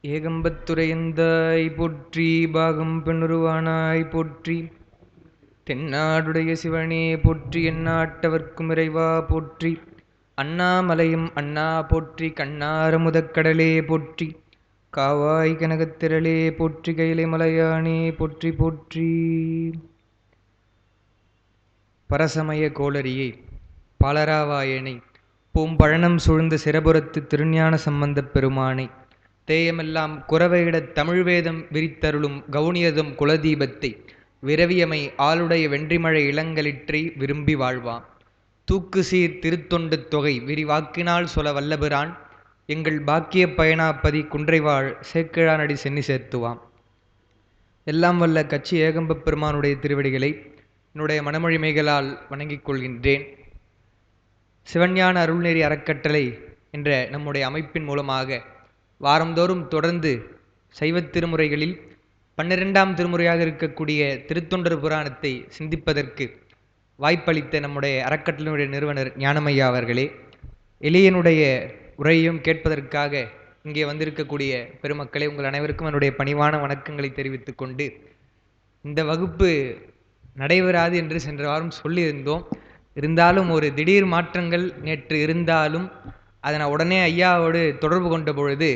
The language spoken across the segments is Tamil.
ஏகம்பத்துரையந்தாய் போற்றி, பாகம் பெண்ணுருவானாய் போற்றி, தென்னாடுடைய சிவனே போற்றி, எந்நாட்டவர்க்கும் இறைவா போற்றி, அண்ணாமலையும் அண்ணா போற்றி, கண்ணார முதற்கடலே போற்றி, காவாய் கனகத்திரளே போற்றி, கைலை மலையானே போற்றி போற்றி. பரசமய கோளரியை பாலராவாயனை பூம்பழனம் சூழ்ந்த சிரபுரத்து திருஞான சம்பந்தப் பெருமானை தேயமெல்லாம் குரவையிடத் தமிழ்வேதம் விரித்தருளும் கவுனியதும் குலதீபத்தை விரவியமை ஆளுடைய வென்றிமழை இளங்கலிற்றை விரும்பி வாழ்வான். தூக்கு சீர் திருத்தொண்டு தொகை விரிவாக்கினால் சொல வல்லபிரான் எங்கள் பாக்கிய பயனாப்பதி குன்றைவாழ் சேக்கிழானடி சென்னி சேர்த்துவாம். எல்லாம் வல்ல கட்சி ஏகம்பப் பெருமானுடைய திருவடிகளை என்னுடைய மனமொழிமைகளால் வணங்கிக் கொள்கின்றேன். சிவஞான அருள்நெறி அறக்கட்டளை என்ற நம்முடைய அமைப்பின் மூலமாக வாரந்தோறும் தொடர்ந்து சைவத் திருமுறைகளில் 12ஆம் திருமுறையாக இருக்கக்கூடிய திருத்தொண்டர் புராணத்தை சிந்திப்பதற்கு வாய்ப்பளித்த நம்முடைய அறக்கட்டளையுடைய நிறுவனர் ஞானமையா அவர்களே, எளியனுடைய உரையையும் கேட்பதற்காக இங்கே வந்திருக்கக்கூடிய பெருமக்களே, உங்கள் அனைவருக்கும் என்னுடைய பணிவான வணக்கங்களை தெரிவித்துக் கொண்டு, இந்த வகுப்பு நடைபெறாது என்று சென்ற வாரம் சொல்லியிருந்தோம். இருந்தாலும் ஒரு திடீர் மாற்றங்கள் நேற்று இருந்தாலும் அதனை உடனே ஐயாவோடு தொடர்பு கொண்ட பொழுது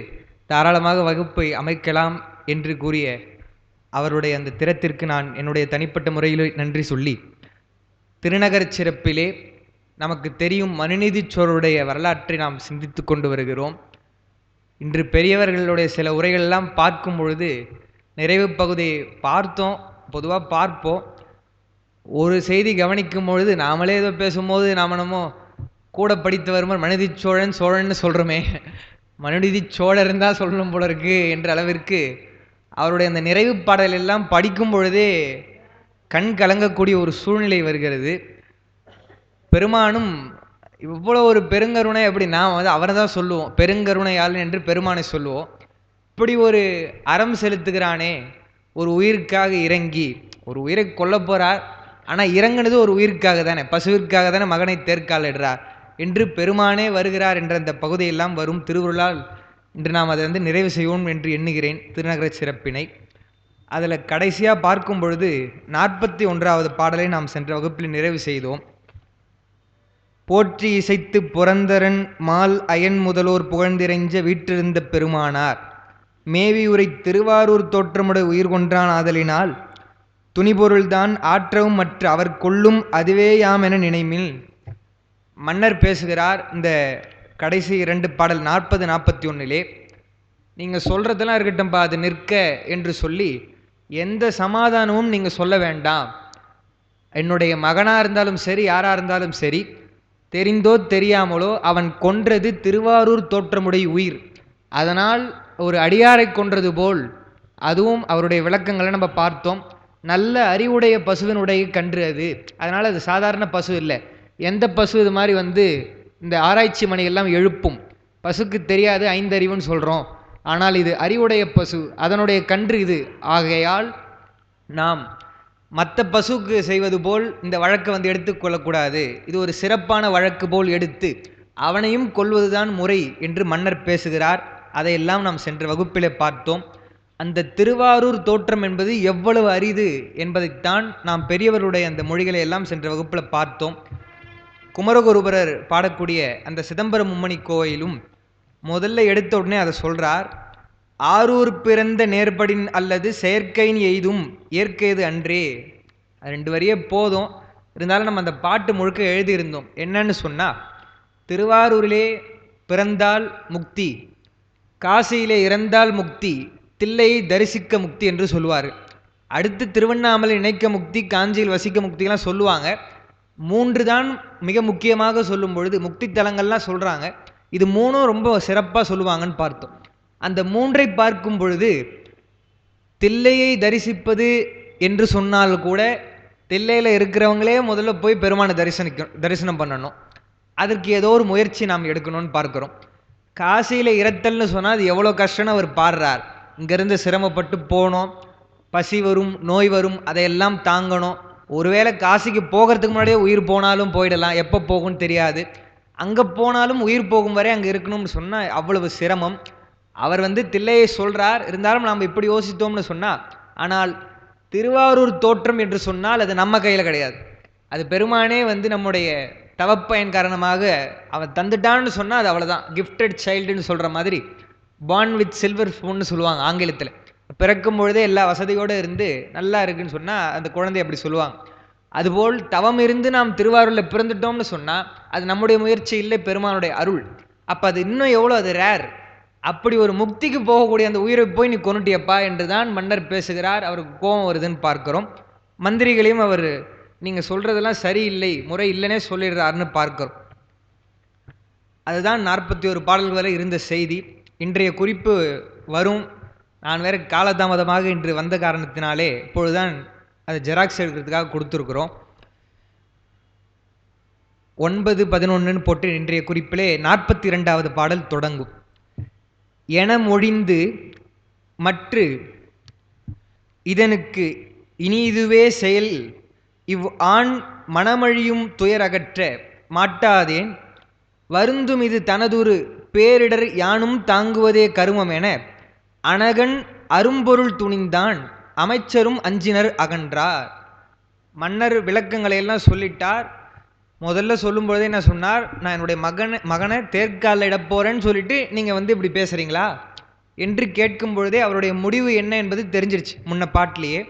தாராளமாக வகுப்பை அமைக்கலாம் என்று கூறிய அவருடைய அந்த திறத்திற்கு நான் என்னுடைய தனிப்பட்ட முறையில் நன்றி சொல்லி, திருநகர் சிறப்பிலே நமக்கு தெரியும் மனுநீதிச் சோழருடைய வரலாற்றை நாம் சிந்தித்து கொண்டு வருகிறோம். இன்று பெரியவர்களுடைய சில உரைகளெல்லாம் பார்க்கும் பொழுது நிறைவு பகுதியை பார்த்தோம், பொதுவாக பார்ப்போம். ஒரு செய்தி கவனிக்கும் பொழுது நாமளே ஏதோ பேசும்போது நாம கூட படித்து வரும்போது மனுநீதிச் சோழன்னு சொல்கிறோமே, மனுநீதிச் சோழர் இருந்தால் சொல்லணும் போல இருக்கு என்ற அளவிற்கு அவருடைய அந்த நிறைவு பாடல் எல்லாம் படிக்கும் பொழுதே கண் கலங்கக்கூடிய ஒரு சூழ்நிலை வருகிறது. பெருமானும் இவ்வளோ ஒரு பெருங்கருணை, அப்படி நாம் அவரை தான் சொல்லுவோம் பெருங்கருணையாளன் என்று பெருமானை சொல்லுவோம். இப்படி ஒரு அறம் செலுத்துகிறானே, ஒரு உயிருக்காக இறங்கி ஒரு உயிரை கொல்ல போகிறார், ஆனால் இறங்குனது ஒரு உயிருக்காக தானே, பசுவிற்காக தானே மகனை தேர்காலிடுறார் என்று பெருமானே வருகிறார் என்ற அந்த பகுதியெல்லாம் வரும் திருவுருளால் இன்று நாம் அதை நிறைவு செய்வோம் என்று எண்ணுகிறேன். திருநகர சிறப்பினை அதில் கடைசியாக பார்க்கும் பொழுது 41வது பாடலை நாம் சென்ற வகுப்பில் நிறைவு செய்தோம். போற்றி இசைத்து புரந்தரன் மால் அயன் முதலோர் புகழ்ந்திரைஞ்ச வீற்றிருந்த பெருமானார் மேவி உரை திருவாரூர் தோற்றமுடைய உயிர் கொன்றான் ஆதலினால் துணிபொருள்தான் ஆற்றவும் மற்ற அவர் கொள்ளும் அதுவே யாம் என நினைமில். மன்னர் பேசுகிறார் இந்த கடைசி 2 பாடல் 40, 41. நீங்கள் சொல்கிறதெல்லாம் இருக்கட்டும்பா, அது நிற்க என்று சொல்லி எந்த சமாதானமும் நீங்கள் சொல்ல வேண்டாம். என்னுடைய மகனாக இருந்தாலும் சரி, யாராக இருந்தாலும் சரி, தெரிந்தோ தெரியாமலோ அவன் கொன்றது திருவாரூர் தோற்றமுடைய உயிர், அதனால் ஒரு அடியாரை கொன்றது போல். அதுவும் அவருடைய விளக்கங்களை நம்ம பார்த்தோம். நல்ல அறிவுடைய பசுவினுடைய கன்று அது, அதனால் அது சாதாரண பசு இல்லை. எந்த பசு இது மாதிரி இந்த ஆராய்ச்சி மணியெல்லாம் எழுப்பும் பசுக்கு தெரியாது, 5 அறிவுன்னு சொல்கிறோம், ஆனால் இது அறிவுடைய பசு, அதனுடைய கன்று இது. ஆகையால் நாம் மற்ற பசுக்கு செய்வது போல் இந்த வழக்கை எடுத்துக்கொள்ளக்கூடாது, இது ஒரு சிறப்பான வழக்கு போல் எடுத்து அவனையும் கொல்வதுதான் முறை என்று மன்னர் பேசுகிறார். அதையெல்லாம் நாம் சென்ற வகுப்பிலே பார்த்தோம். அந்த திருவாரூர் தோற்றம் என்பது எவ்வளவு அரிது என்பதைத்தான் நாம் பெரியவருடைய அந்த மொழிகளை எல்லாம் சென்ற வகுப்பில் பார்த்தோம். குமரகுருபரர் பாடக்கூடிய அந்த சிதம்பரம் மும்மணி கோயிலும் முதல்ல எடுத்த உடனே அதை சொல்றார். ஆரூர் பிறந்த நேர்படின் அல்லது செயற்கையின் எய்தும் இயற்கையது அன்றே. 2 வரியே போதும், இருந்தாலும் நம்ம அந்த பாட்டு முழுக்க எழுதியிருந்தோம். என்னன்னு சொன்னா, திருவாரூரிலே பிறந்தால் முக்தி, காசியிலே இறந்தால் முக்தி, தில்லையை தரிசிக்க முக்தி என்று சொல்லுவார். அடுத்து திருவண்ணாமலை இணைக்க முக்தி, காஞ்சியில் வசிக்க முக்திலாம் சொல்லுவாங்க. 3 தான் மிக முக்கியமாக சொல்லும் பொழுது முக்தி தலங்கள்லாம் சொல்கிறாங்க. இது 3ம் ரொம்ப சிறப்பாக சொல்லுவாங்கன்னு பார்த்தோம். அந்த 3ஐ பார்க்கும் பொழுது தில்லையை தரிசிப்பது என்று சொன்னால் கூட தில்லையில் இருக்கிறவங்களே முதல்ல போய் பெருமானை தரிசனம் பண்ணணும். அதற்கு ஏதோ ஒரு முயற்சி நாம் எடுக்கணும்னு பார்க்குறோம். காசியில் இறத்தல்னு சொன்னால் அது எவ்வளோ கஷ்டம்னு அவர் பாடுறார். இங்கேருந்து சிரமப்பட்டு போனோம், பசி வரும், நோய் வரும், அதையெல்லாம் தாங்கணும். ஒருவேளை காசிக்கு போகிறதுக்கு முன்னாடியே உயிர் போனாலும் போயிடலாம், எப்போ போகும்னு தெரியாது. அங்கே போனாலும் உயிர் போகும் வரை அங்கே இருக்கணும்னு சொன்னால் அவ்வளவு சிரமம். அவர் தில்லையை சொல்றார். இருந்தாலும் நாம் இப்படி யோசித்தோம்னு சொன்னா, ஆனால் திருவாரூர் தோற்றம் என்று சொன்னால் அது நம்ம கையில கிடையாது. அது பெருமானே நம்முடைய தவப்பயன் காரணமாக அவன் தந்துட்டான்னு சொன்னா அது அவ்வளவுதான். கிஃப்டட் சைல்டுன்னு சொல்ற மாதிரி, பார்ன் வித் சில்வர் ஸ்பூன்னு சொல்லுவாங்க ஆங்கிலத்தில். பிறக்கும் பொழுதே எல்லா வசதியோடு இருந்து நல்லா இருக்குன்னு சொன்னா அந்த குழந்தை அப்படி சொல்லுவாங்க. அதுபோல் தவம் இருந்து நாம் திருவாரூர்ல பிறந்துட்டோம்னு சொன்னா அது நம்முடைய முயற்சி இல்லை, பெருமானுடைய அருள். அப்ப அது இன்னும் எவ்வளவு அது ரேர். அப்படி ஒரு முக்திக்கு போகக்கூடிய அந்த உயிரை போய் நீ கொன்னுட்டியப்பா என்றுதான் மன்னர் பேசுகிறார். அவருக்கு கோபம் வருதுன்னு பார்க்கிறோம். மந்திரிகளையும் அவர் நீங்க சொல்றதெல்லாம் சரியில்லை, முறை இல்லைன்னே சொல்லிடுறாருன்னு பார்க்கிறோம். அதுதான் 41 பாடல்கள் வரை இருந்த செய்தி. இன்றைய குறிப்பு வரும். நான் வேற காலதாமதமாக இன்று வந்த காரணத்தினாலே இப்பொழுதுதான் அதை ஜெராக்ஸ் எடுக்கிறதுக்காக கொடுத்துருக்குறோம். 9-11 போட்டு இன்றைய குறிப்பிலே 42வது பாடல் தொடங்கும். என மொழிந்து மற்று இதனுக்கு இனி இதுவே செயல் இவ் ஆண் மனமழியும் துயரகற்ற மாட்டாதேன் வருந்தும் இது தனதுரு பேரிடர் யானும் தாங்குவதே கருமம் என அனகன் அரும்பொருள் துணிந்தான் அமைச்சரும் அஞ்சினர் அகன்றார். மன்னர் விளக்கங்களை எல்லாம் சொல்லிட்டார். முதல்ல சொல்லும் பொழுதே என்ன சொன்னார், நான் என்னுடைய மகனை தேர்காலில் இட போறேன்னு சொல்லிட்டு நீங்க இப்படி பேசுறீங்களா என்று கேட்கும் பொழுதே அவருடைய முடிவு என்ன என்பது தெரிஞ்சிருச்சு முன்ன பாட்டிலேயே.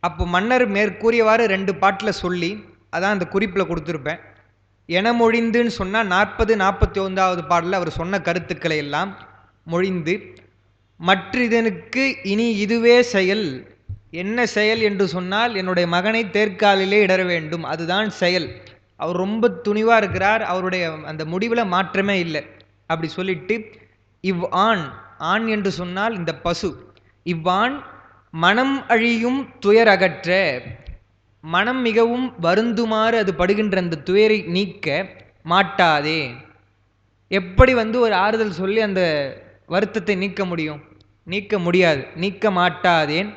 அப்போ மன்னர் மேற்கூறியவாறு 2 பாட்டில் சொல்லி அதான் அந்த குறிப்பில் கொடுத்துருப்பேன். என மொழிந்துன்னு சொன்னால் 40-41வது பாடலில் அவர் சொன்ன கருத்துக்களை எல்லாம் மொழிந்து மற்ற இதனுக்கு இனி இதுவே செயல். என்ன செயல் என்று சொன்னால் என்னுடைய மகனை தேர்காலிலே இடர வேண்டும், அதுதான் செயல். அவர் ரொம்ப துணிவாக இருக்கிறார். அவருடைய அந்த முடிவில் மாற்றமே இல்லை. அப்படி சொல்லிட்டு இவ் ஆண், ஆண் என்று சொன்னால் இந்த பசு, இவ்வாண் மனம் அழியும் துயர் அகற்ற, மனம் மிகவும் வருந்துமாறு அது படுகின்ற அந்த துயரை நீக்க மாட்டாதே. எப்படி ஒரு ஆறுதல் சொல்லி அந்த வருத்தத்தை நீக்க முடியும்? நீக்க முடியாது, நீக்க மாட்டாதேன்.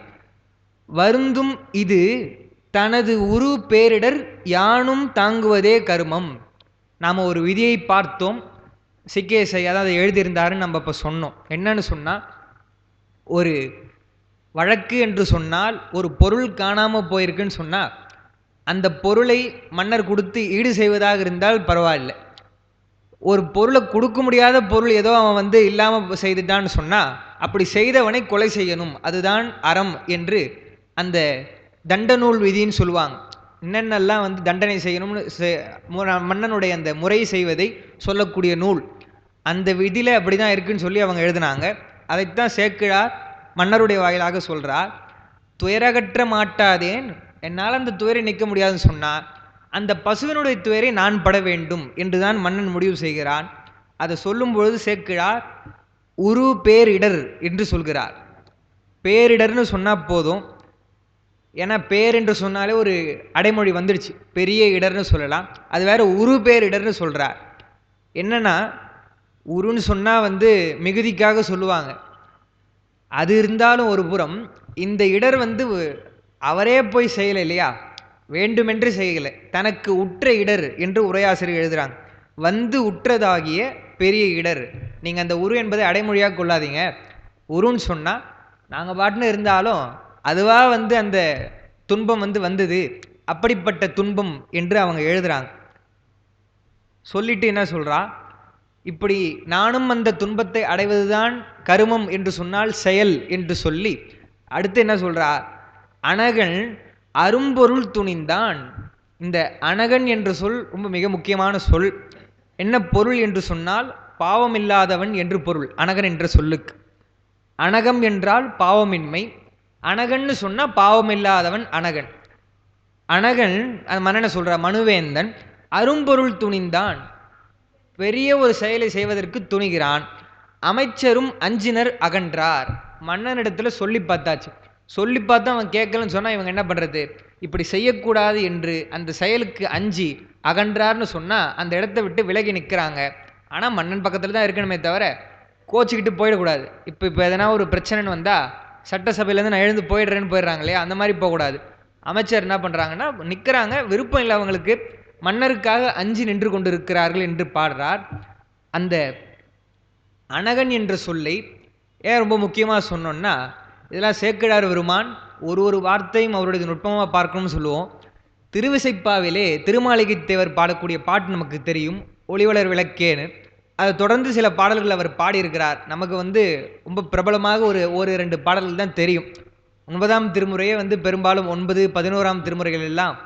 வருந்தும் இது தனது உரு பேரிடர் யானும் தாங்குவதே கருமம். நாம் ஒரு விதியை பார்த்தோம். சிகேசை அதாவது எழுதியிருந்தாருன்னு நம்ம இப்போ சொன்னோம். என்னன்னு சொன்னால், ஒரு வழக்கு என்று சொன்னால் ஒரு பொருள் காணாமல் போயிருக்குன்னு சொன்னால் அந்த பொருளை மன்னர் கொடுத்து ஈடு செய்வதாக இருந்தால் பரவாயில்லை. ஒரு பொருளை கொடுக்க முடியாத பொருள் ஏதோ அவன் இல்லாமல் செய்துட்டான்னு சொன்னால் அப்படி செய்தவனை கொலை செய்யணும், அதுதான் அறம் என்று அந்த தண்டநூல் விதின்னு சொல்லுவாங்க. என்னென்னலாம் தண்டனை செய்யணும்னு மன்னனுடைய அந்த முறை செய்வதை சொல்லக்கூடிய நூல், அந்த விதியில் அப்படி தான் இருக்குன்னு சொல்லி அவங்க எழுதினாங்க. அதைத்தான் சேக்கிழார் மன்னருடைய வாயிலாக சொல்கிறார். துயரகற்ற மாட்டாதேன், என்னால் அந்த துயரை நிற்க முடியாதுன்னு சொன்னால் அந்த பசுவினுடைய துயரை நான் பட வேண்டும் என்றுதான் மன்னன் முடிவு செய்கிறான். அதை சொல்லும் பொழுது சேக்கிழார் உரு பேரிடர் என்று சொல்கிறார். பேரிடர்னு சொன்னால் போதும், ஏன்னா பேர் என்று சொன்னாலே ஒரு அடைமொழி வந்துடுச்சு, பெரிய இடர்னு சொல்லலாம். அது வேற உரு பேரிடர்னு சொல்கிறார். என்னன்னா உருன்னு சொன்னால் மிகுதிக்காக சொல்லுவாங்க. அது இருந்தாலும் ஒரு புறம் இந்த இடர் அவரே போய் செய்யலை இல்லையா, வேண்டுமென்று செய்யலை, தனக்கு உற்ற இடர் என்று உரையாசிரியர் எழுதுறாங்க. உற்றதாகிய பெரிய இடர். நீங்கள் அந்த உரு என்பதை அடைமொழியாக கொள்ளாதீங்க. உருன்னு சொன்னால் நாங்கள் பாட்டுன்னு இருந்தாலும் அதுவாக அந்த துன்பம் வந்தது, அப்படிப்பட்ட துன்பம் என்று அவங்க எழுதுறாங்க. சொல்லிட்டு என்ன சொல்றா, இப்படி நானும் அந்த துன்பத்தை அடைவதுதான் கருமம் என்று சொன்னால் செயல் என்று சொல்லி அடுத்து என்ன சொல்றா, அனகன் அரும்பொருள் துணிந்தான். இந்த அனகன் என்ற சொல் ரொம்ப மிக முக்கியமான சொல். என்ன பொருள் என்று சொன்னால் பாவம் இல்லாதவன் என்று பொருள் அனகன் என்ற சொல்லுக்கு. அனகம் என்றால் பாவமின்மை, அனகன்னு சொன்னா பாவம் இல்லாதவன் அனகன். அனகன் மன்னனை சொல்ற மனுவேந்தன் அரும்பொருள் துணிந்தான், பெரிய ஒரு செயலை செய்வதற்கு துணிகிறான். அமைச்சரும் அஞ்சினர் அகன்றார். மன்னனிடத்துல சொல்லி பார்த்தாச்சு, சொல்லி பார்த்தா அவன் கேட்கலன்னு சொன்னா இவங்க என்ன பண்றது, இப்படி செய்யக்கூடாது என்று அந்த செயலுக்கு அஞ்சி அகன்றார்னு சொன்னா அந்த இடத்த விட்டு விலகி நிற்கிறாங்க. ஆனா மன்னன் பக்கத்துல தான் இருக்கணுமே தவிர கோச்சிக்கிட்டு போயிடக்கூடாது. இப்போ எதனா ஒரு பிரச்சனைன்னு வந்தா சட்டசபையிலேருந்து நான் எழுந்து போயிடுறேன்னு போயிடுறாங்க இல்லையா, அந்த மாதிரி போகக்கூடாது. அமைச்சர் என்ன பண்ணுறாங்கன்னா நிற்கிறாங்க, விருப்பம் இல்லை அவங்களுக்கு, மன்னருக்காக அஞ்சி நின்று கொண்டு இருக்கிறார்கள் என்று பாடுறார். அந்த அனகன் என்ற சொல்லை ஏன் ரொம்ப முக்கியமாக சொன்னோன்னா, இதெல்லாம் சேக்கிழார் பெருமான் ஒரு வார்த்தையும் அவருடைய நுட்பமாக பார்க்கணும்னு சொல்லுவோம். திருவிசைப்பாவிலே திருமாளிகைத் தேவர் பாடக்கூடிய பாட்டு நமக்கு தெரியும், ஒளிவளர் விளக்கேன்னு. அதை தொடர்ந்து சில பாடல்கள் அவர் பாடியிருக்கிறார். நமக்கு ரொம்ப பிரபலமாக ஒரு 2 பாடல்கள் தான் தெரியும். 9ஆம் திருமுறையே பெரும்பாலும் 9, 11ஆம் திருமுறைகள் எல்லாம்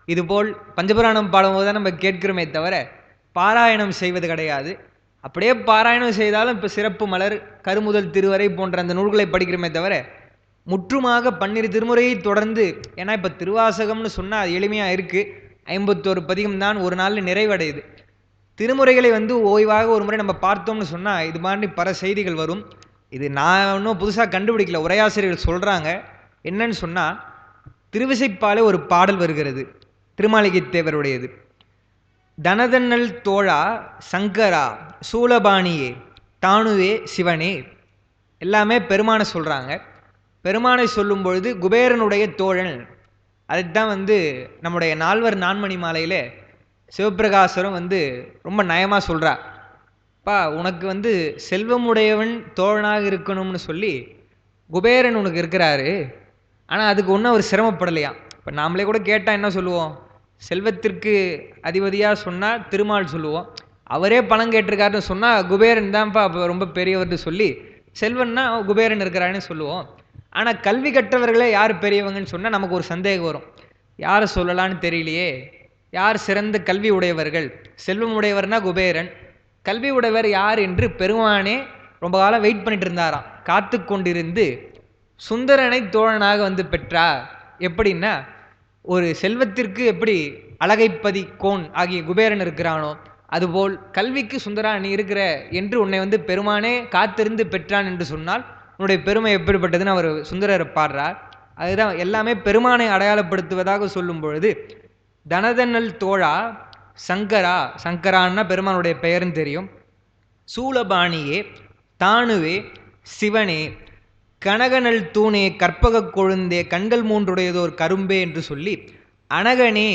இதுபோல் பஞ்சபுராணம் பாடும்போது தான் நம்ம கேட்கிறோமே தவிர பாராயணம் செய்வது கிடையாது. அப்படியே பாராயணம் செய்தாலும் இப்போ சிறப்பு மலர், கருமுதல் திருவரை போன்ற அந்த நூல்களை படிக்கிறோமே தவிர முற்றுமாக 12 திருமுறையை தொடர்ந்து, ஏன்னா இப்போ திருவாசகம்னு சொன்னால் அது எளிமையாக இருக்குது, 51 பதிகம் தான் ஒரு நாளில் நிறைவடையுது. திருமுறைகளை ஓய்வாக ஒரு முறை நம்ம பார்த்தோம்னு சொன்னால் இது மாதிரி பல செய்திகள் வரும். இது நான் ஒன்றும் புதுசாக கண்டுபிடிக்கல, உரையாசிரியர்கள் சொல்கிறாங்க. என்னன்னு சொன்னால், திருவிசைப்பாலே ஒரு பாடல் வருகிறது, திருமாளிகை தேவருடையது. தனதன்னல் தோழா சங்கரா சூலபாணியே தானுவே சிவனே. எல்லாமே பெருமானை சொல்கிறாங்க. பெருமானை சொல்லும் பொழுது குபேரனுடைய தோழன், அதுதான் நம்முடைய நால்வர் நான்மணி மாலையில் சிவபிரகாசரும் ரொம்ப நயமாக சொல்கிறார். பா, உனக்கு செல்வமுடையவன் தோழனாக இருக்கணும்னு சொல்லி குபேரன் உனக்கு இருக்கிறாரு, ஆனால் அதுக்கு ஒன்றும் அவர் சிரமப்படலையாம். இப்போ நாமளே கூட கேட்டால் என்ன சொல்லுவோம்? செல்வத்திற்கு அதிபதியாக சொன்னால் திருமால் சொல்லுவோம். அவரே பணம் கேட்டிருக்காருன்னு சொன்னால் குபேரன் தான்ப்பா அப்போ ரொம்ப பெரியவர்னு சொல்லி செல்வன்னா குபேரன் இருக்கிறாருன்னு சொல்லுவோம். ஆனால் கல்வி கற்றவர்களே யார் பெரியவங்கன்னு சொன்னால் நமக்கு ஒரு சந்தேகம் வரும். யாரை சொல்லலான்னு தெரியலையே, யார் சிறந்த கல்வி உடையவர்கள்? செல்வம் உடையவர்னா குபேரன், கல்வி உடையவர் யார் என்று பெருமானே ரொம்ப காலம் வெயிட் பண்ணிட்டு இருந்தாராம். காத்து கொண்டிருந்து சுந்தரனை தோழனாக பெற்றார். எப்படின்னா, ஒரு செல்வத்திற்கு எப்படி அழகைப்பதி கோன் ஆகிய குபேரன் இருக்கிறானோ, அதுபோல் கல்விக்கு சுந்தரா நீ இருக்கிற என்று உன்னை பெருமானே காத்திருந்து பெற்றான் என்று சொன்னால் உன்னுடைய பெருமை எப்படிப்பட்டதுன்னு அவர் சுந்தரரை பாடுறார். அதுதான் எல்லாமே பெருமானை அடையாளப்படுத்துவதாக சொல்லும் பொழுது, தனதன்னல் தோழா சங்கரா, சங்கரான்னா பெருமானுடைய பெயர்னு தெரியும், சூலபாணியே தானுவே சிவனே கனகனல் தூணே கற்பக கொழுந்தே கண்கள் மூன்றுடையதோர் கரும்பே என்று சொல்லி அனகனே,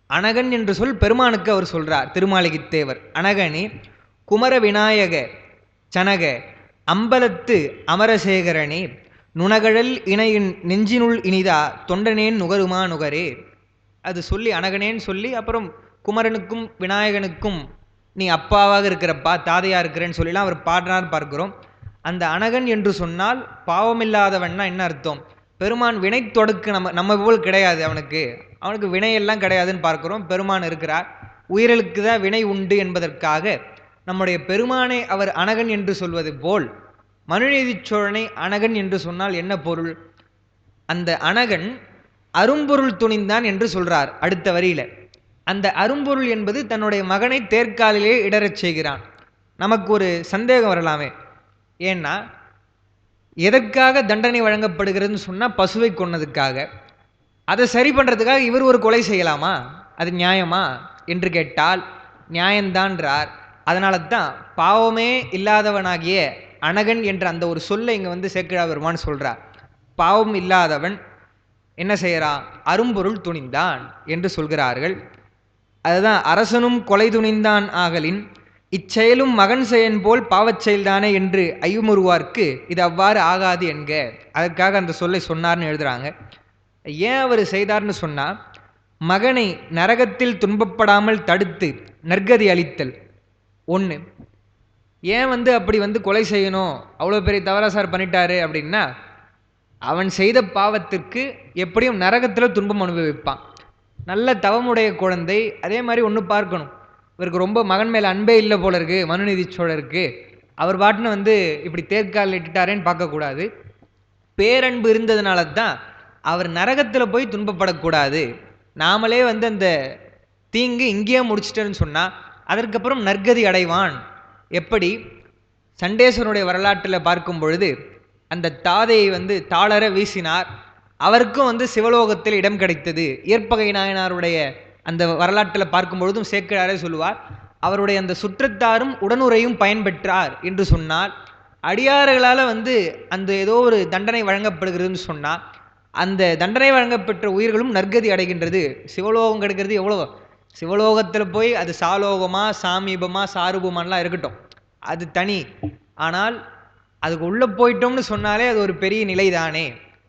அனகன் என்று சொல் பெருமானுக்கு அவர் சொல்றார் திருமாளிகை தேவர். அனகனே குமர விநாயக சனக அம்பலத்து அமரசேகரனே நுணகழல் இணையின் நெஞ்சினுள் இனிதா தொண்டனேன் நுகருமா நுகரே. அது சொல்லி அனகனேன்னு சொல்லி அப்புறம் குமரனுக்கும் விநாயகனுக்கும் நீ அப்பாவாக இருக்கிறப்பா, தாதையா இருக்கிறேன்னு சொல்லிலாம் அவர் பாடுறார் பார்க்கிறோம். அந்த அனகன் என்று சொன்னால் பாவமில்லாதவன்னா என்ன அர்த்தம்? பெருமான் வினை தொடக்கு நம்ம போல் கிடையாது, அவனுக்கு வினையெல்லாம் கிடையாதுன்னு பார்க்கிறோம். பெருமான் இருக்கிறார், உயிர்களுக்கு தான் வினை உண்டு என்பதற்காக நம்முடைய பெருமானை அவர் அனகன் என்று சொல்வது போல் மனுநீதி சோழனை அனகன் என்று சொன்னால் என்ன பொருள்? அந்த அனகன் அரும்பொருள் துணிந்தான் என்று சொல்றார் அடுத்த வரியில. அந்த அரும்பொருள் என்பது தன்னுடைய மகனை தேர்காலிலே இடறச் செய்கிறான். நமக்கு ஒரு சந்தேகம் வரலாமே, ஏன்னா எதற்காக தண்டனை வழங்கப்படுகிறதுன்னு சொன்னால் பசுவை கொன்னதுக்காக. அதை சரி பண்ணுறதுக்காக இவர் ஒரு கொலை செய்யலாமா? அது நியாயமா என்று கேட்டால் நியாயம்தான்றார். அதனால தான் பாவமே இல்லாதவனாகிய அனகன் என்ற அந்த ஒரு சொல்லை இங்கே சேக்கிழார் பெருமான் சொல்கிறார். பாவம் இல்லாதவன் என்ன செய்கிறான்? அரும்பொருள் துணிந்தான் என்று சொல்கிறார்கள். அதுதான் அரசனும் கொலை துணிந்தான் ஆகலின் இச்செயலும் மகன் செயன் போல் பாவச் செயல்தானே என்று ஐயுமுறுவார்க்கு இது அவ்வாறு ஆகாது என்க. அதற்காக அந்த சொல்லை சொன்னார்னு எழுதுறாங்க. ஏன் அவர் செய்தார்னு சொன்னால், மகனை நரகத்தில் துன்பப்படாமல் தடுத்து நற்கதி அளித்தல் ஒன்று. ஏன் அப்படி கொலை செய்யணும், அவ்வளோ பெரிய தவறா சார் பண்ணிட்டாரு அப்படின்னா, அவன் செய்த பாவத்திற்கு எப்படியும் நரகத்தில் துன்பம் அனுபவிப்பான். நல்ல தவமுடைய குழந்தை அதே மாதிரி ஒன்று பார்க்கணும். இவருக்கு ரொம்ப மகன் மேலே அன்பே இல்லை போல இருக்கு மனுநீதி சோழருக்கு, அவர் பாட்டுன்னு இப்படி தேர்கால் இட்டுட்டாரேன்னு பார்க்கக்கூடாது. பேரன்பு இருந்ததுனால தான் அவர் நரகத்தில் போய் துன்பப்படக்கூடாது. நாமளே அந்த தீங்கு இங்கேயே முடிச்சிட்டேன்னு சொன்னால் அதற்கப்புறம் நற்கதி அடைவான். எப்படி? சண்டேஸ்வரனுடைய வரலாற்றில் பார்க்கும் பொழுது அந்த தாதையை தாளர வீசினார், அவருக்கும் சிவலோகத்தில் இடம் கிடைத்தது. இயற்பகை நாயனாருடைய அந்த வரலாற்றில் பார்க்கும் பொழுதும் சேக்கிழாரே சொல்லுவார், அவருடைய அந்த சுற்றத்தாரும் உடனுரையும் பயன்பெற்றார் என்று சொன்னால், அடியார்களால் அந்த ஏதோ ஒரு தண்டனை வழங்கப்படுகிறதுன்னு சொன்னால் அந்த தண்டனை வழங்கப்பெற்ற உயிர்களும் நற்கதி அடைகின்றது. சிவலோகம் கிடைக்கிறது எவ்வளோ, சிவலோகத்தில் போய் அது சாலோகமா சாமீபமா சாரூபமானலாம் இருக்கட்டும், அது தனி. ஆனால் அதுக்கு உள்ளே போயிட்டோம்னு சொன்னாலே அது ஒரு பெரிய நிலை தானே.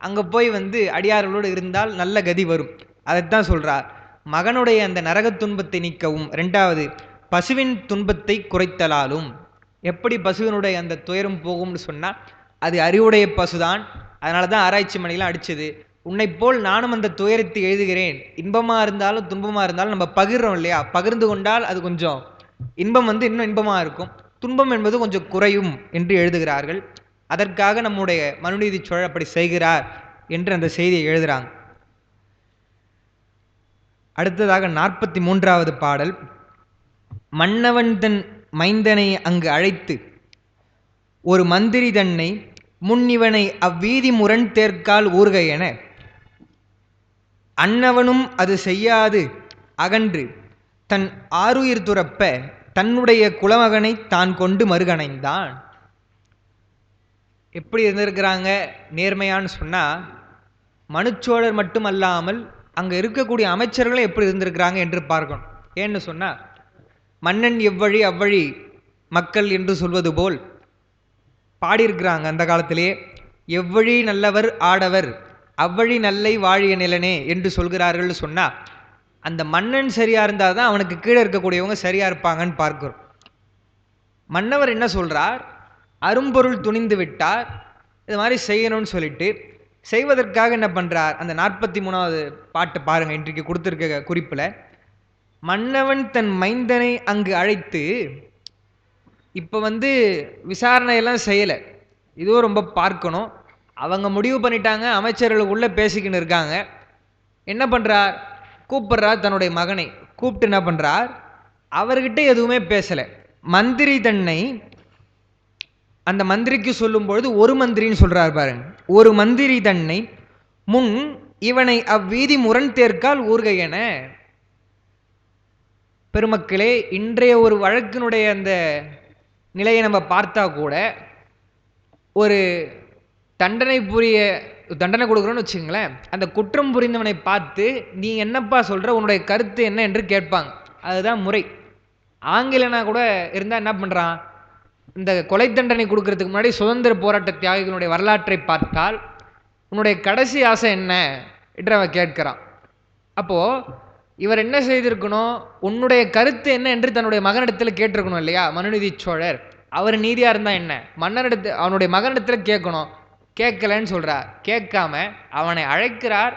அங்கே போய் அடியார்களோடு இருந்தால் நல்ல கதி வரும். அதைத்தான் சொல்றார். மகனுடைய அந்த நரக துன்பத்தை நீக்கவும், ரெண்டாவது பசுவின் துன்பத்தை குறைத்தலாலும். எப்படி பசுவினுடைய அந்த துயரம் போகும்னு சொன்னால், அது அறிவுடைய பசுதான். அதனால தான் ஆராய்ச்சி மணிலாம் அடிச்சது. உன்னை போல் நானும் அந்த துயரத்தை எழுதுகிறேன். இன்பமா இருந்தாலும் துன்பமா இருந்தாலும் நம்ம பகிர்றோம் இல்லையா, பகிர்ந்து கொண்டால் அது கொஞ்சம் இன்பம் இன்னும் இன்பமா இருக்கும், துன்பம் என்பது கொஞ்சம் குறையும் என்று எழுதுகிறார்கள். அதற்காக நம்முடைய மனுநீதி சோழர் அப்படி செய்கிறார் என்று அந்த செய்தியை எழுதுறாங்க. அடுத்ததாக 43வது பாடல். மன்னவன் தன் மைந்தனை அங்கு அழைத்து ஒரு மந்திரி தன்னை முன்னிவனை அவ்வீதி முரண் தேர்க்கால் ஊர்க என அன்னவனும் அது செய்யாது அகன்று தன் ஆருயிர் துறப்ப தன்னுடைய குலமகனை தான் கொண்டு மறுகணைந்தான். எப்படி இருந்திருக்கிறாங்க நேர்மையான்னு சொன்னா, மனுச்சோழர் மட்டுமல்லாமல் அங்கே இருக்கக்கூடிய அமைச்சர்களும் எப்படி இருந்திருக்கிறாங்க என்று பார்க்கணும். ஏன்னு சொன்னா, மன்னன் எவ்வழி அவ்வழி மக்கள் என்று சொல்வது போல் பாடியிருக்கிறாங்க அந்த காலத்திலே. எவ்வழி நல்லவர் ஆடவர் அவ்வழி நல்லை வாழிய நிலனே என்று சொல்கிறார்கள் சொன்னா, அந்த மன்னன் சரியா இருந்தால் தான் அவனுக்கு கீழே இருக்கக்கூடியவங்க சரியா இருப்பாங்கன்னு பார்க்கிறோம். மன்னவர் என்ன சொல்றார், அரும்பொருள் துணிந்து விட்டார், இது மாதிரி செய்யணும்னு சொல்லிட்டு செய்வதற்காக என்ன பண்றார், அந்த 43வது பாட்டு பாருங்க, இன்றைக்கு கொடுத்திருக்க குறிப்பில். மன்னவன் தன் மைந்தனை அங்கு அழைத்து, இப்போ விசாரணையெல்லாம் செய்யலை, இதுவும் ரொம்ப பார்க்கணும். அவங்க முடிவு பண்ணிட்டாங்க, அமைச்சர்களுக்குள்ள பேசிக்கின்னு இருக்காங்க. என்ன பண்றார், கூப்பிடுறார் தன்னுடைய மகனை. கூப்பிட்டு என்ன பண்றார், அவர்கிட்ட எதுவுமே பேசலை. மந்திரி தன்னை, அந்த மந்திரிக்கு சொல்லும் பொழுது ஒரு மந்திரின்னு சொல்றார் பாருங்க. ஒரு மந்திரி தன்னை முன் இவனை அவ்வீதி முரண் தேர்க்கால் ஊர்க என. பெருமக்களே, இன்றைய ஒரு வழக்கினுடைய அந்த நிலையை நம்ம பார்த்தா கூட, ஒரு தண்டனை கொடுக்குறோன்னு வச்சுங்களேன், அந்த குற்றம் புரிந்தவனை பார்த்து நீ என்னப்பா சொல்ற, உன்னுடைய கருத்து என்ன என்று கேட்பாங்க. அதுதான் முறை. ஆங்கிலனா கூட இருந்தால் என்ன பண்ணுறான், இந்த கொலை தண்டனை கொடுக்கறதுக்கு முன்னாடி சுதந்திர போராட்ட தியாகிகளுடைய வரலாற்றை பார்த்தால் உன்னுடைய கடைசி ஆசை என்ன என்று அவன் கேட்கிறான். அப்போது இவர் என்ன செய்திருக்கணும், உன்னுடைய கருத்து என்ன என்று தன்னுடைய மகனிடத்தில் கேட்டிருக்கணும் இல்லையா. மனுநீதி சோழர் அவர் நீதியாக இருந்தால் என்ன, மன்னனிடத்தில் அவனுடைய மகனிடத்தில் கேட்கணும். கேட்கலன்னு சொல்கிறார். கேட்காம அவனை அழைக்கிறார்.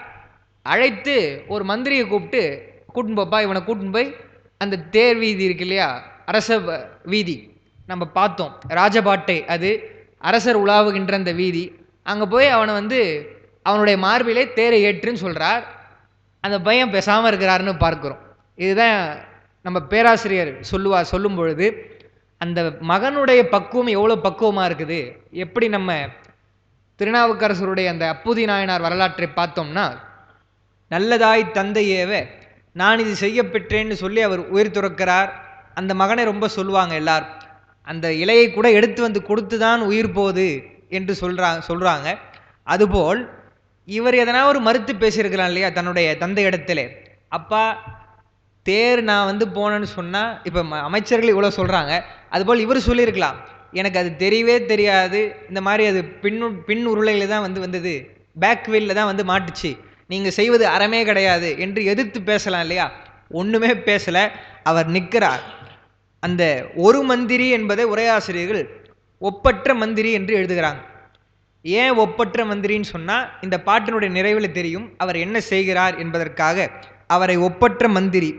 அழைத்து ஒரு மந்திரியை கூட்டின்னு போப்பா, இவனை கூட்டின்னு போய் அந்த தேர் வீதி இருக்கு இல்லையா, அரச வீதி நம்ம பார்த்தோம், ராஜபாட்டை, அது அரசர் உலாவுகின்ற அந்த வீதி, அங்கே போய் அவனை அவனுடைய மார்பிலே தேரை ஏற்றுன்னு சொல்கிறார். அந்த பையன் பேசாமல் இருக்கிறாருன்னு பார்க்குறோம். இதுதான் நம்ம பேராசிரியர் சொல்லும் பொழுது அந்த மகனுடைய பக்குவம் எவ்வளோ பக்குவமாக இருக்குது. எப்படி நம்ம திருநாவுக்கரசருடைய அந்த அப்பூதி நாயனார் வரலாற்றை பார்த்தோம்னா, நல்லதாய் தந்தையேவ நான் இது செய்ய பெற்றேன்னு சொல்லி அவர் உயிர் துறக்கிறார். அந்த மகனை ரொம்ப சொல்லுவாங்க எல்லாரும், அந்த இலையை கூட எடுத்து கொடுத்து தான் உயிர் போகுது என்று சொல்கிறாங்க. அதுபோல் இவர் எதனா ஒரு மறுத்து பேசியிருக்கலாம் இல்லையா தன்னுடைய தந்தை இடத்துல. அப்பா தேர் நான் போனேன்னு சொன்னால், இப்போ அமைச்சர்கள் இவ்வளோ சொல்கிறாங்க, அதுபோல் இவர் சொல்லியிருக்கலாம், எனக்கு அது தெரியவே தெரியாது, இந்த மாதிரி அது பின் உருளையில் தான் வந்தது, பேக் வீலில் தான் மாட்டுச்சு, நீங்கள் செய்வது அறமே கிடையாது என்று எதிர்த்து பேசலாம் இல்லையா. ஒன்றுமே பேசலை, அவர் நிற்கிறார். அந்த ஒரு மந்திரி என்பதை உரையாசிரியர்கள் ஒப்பற்ற மந்திரி என்று எழுதுகிறாங்க. ஏன் ஒப்பற்ற மந்திரின்னு சொன்னால், இந்த பாட்டினுடைய நிறைவில் தெரியும் அவர் என்ன செய்கிறார் என்பதற்காக அவரை ஒப்பற்ற மந்திரி.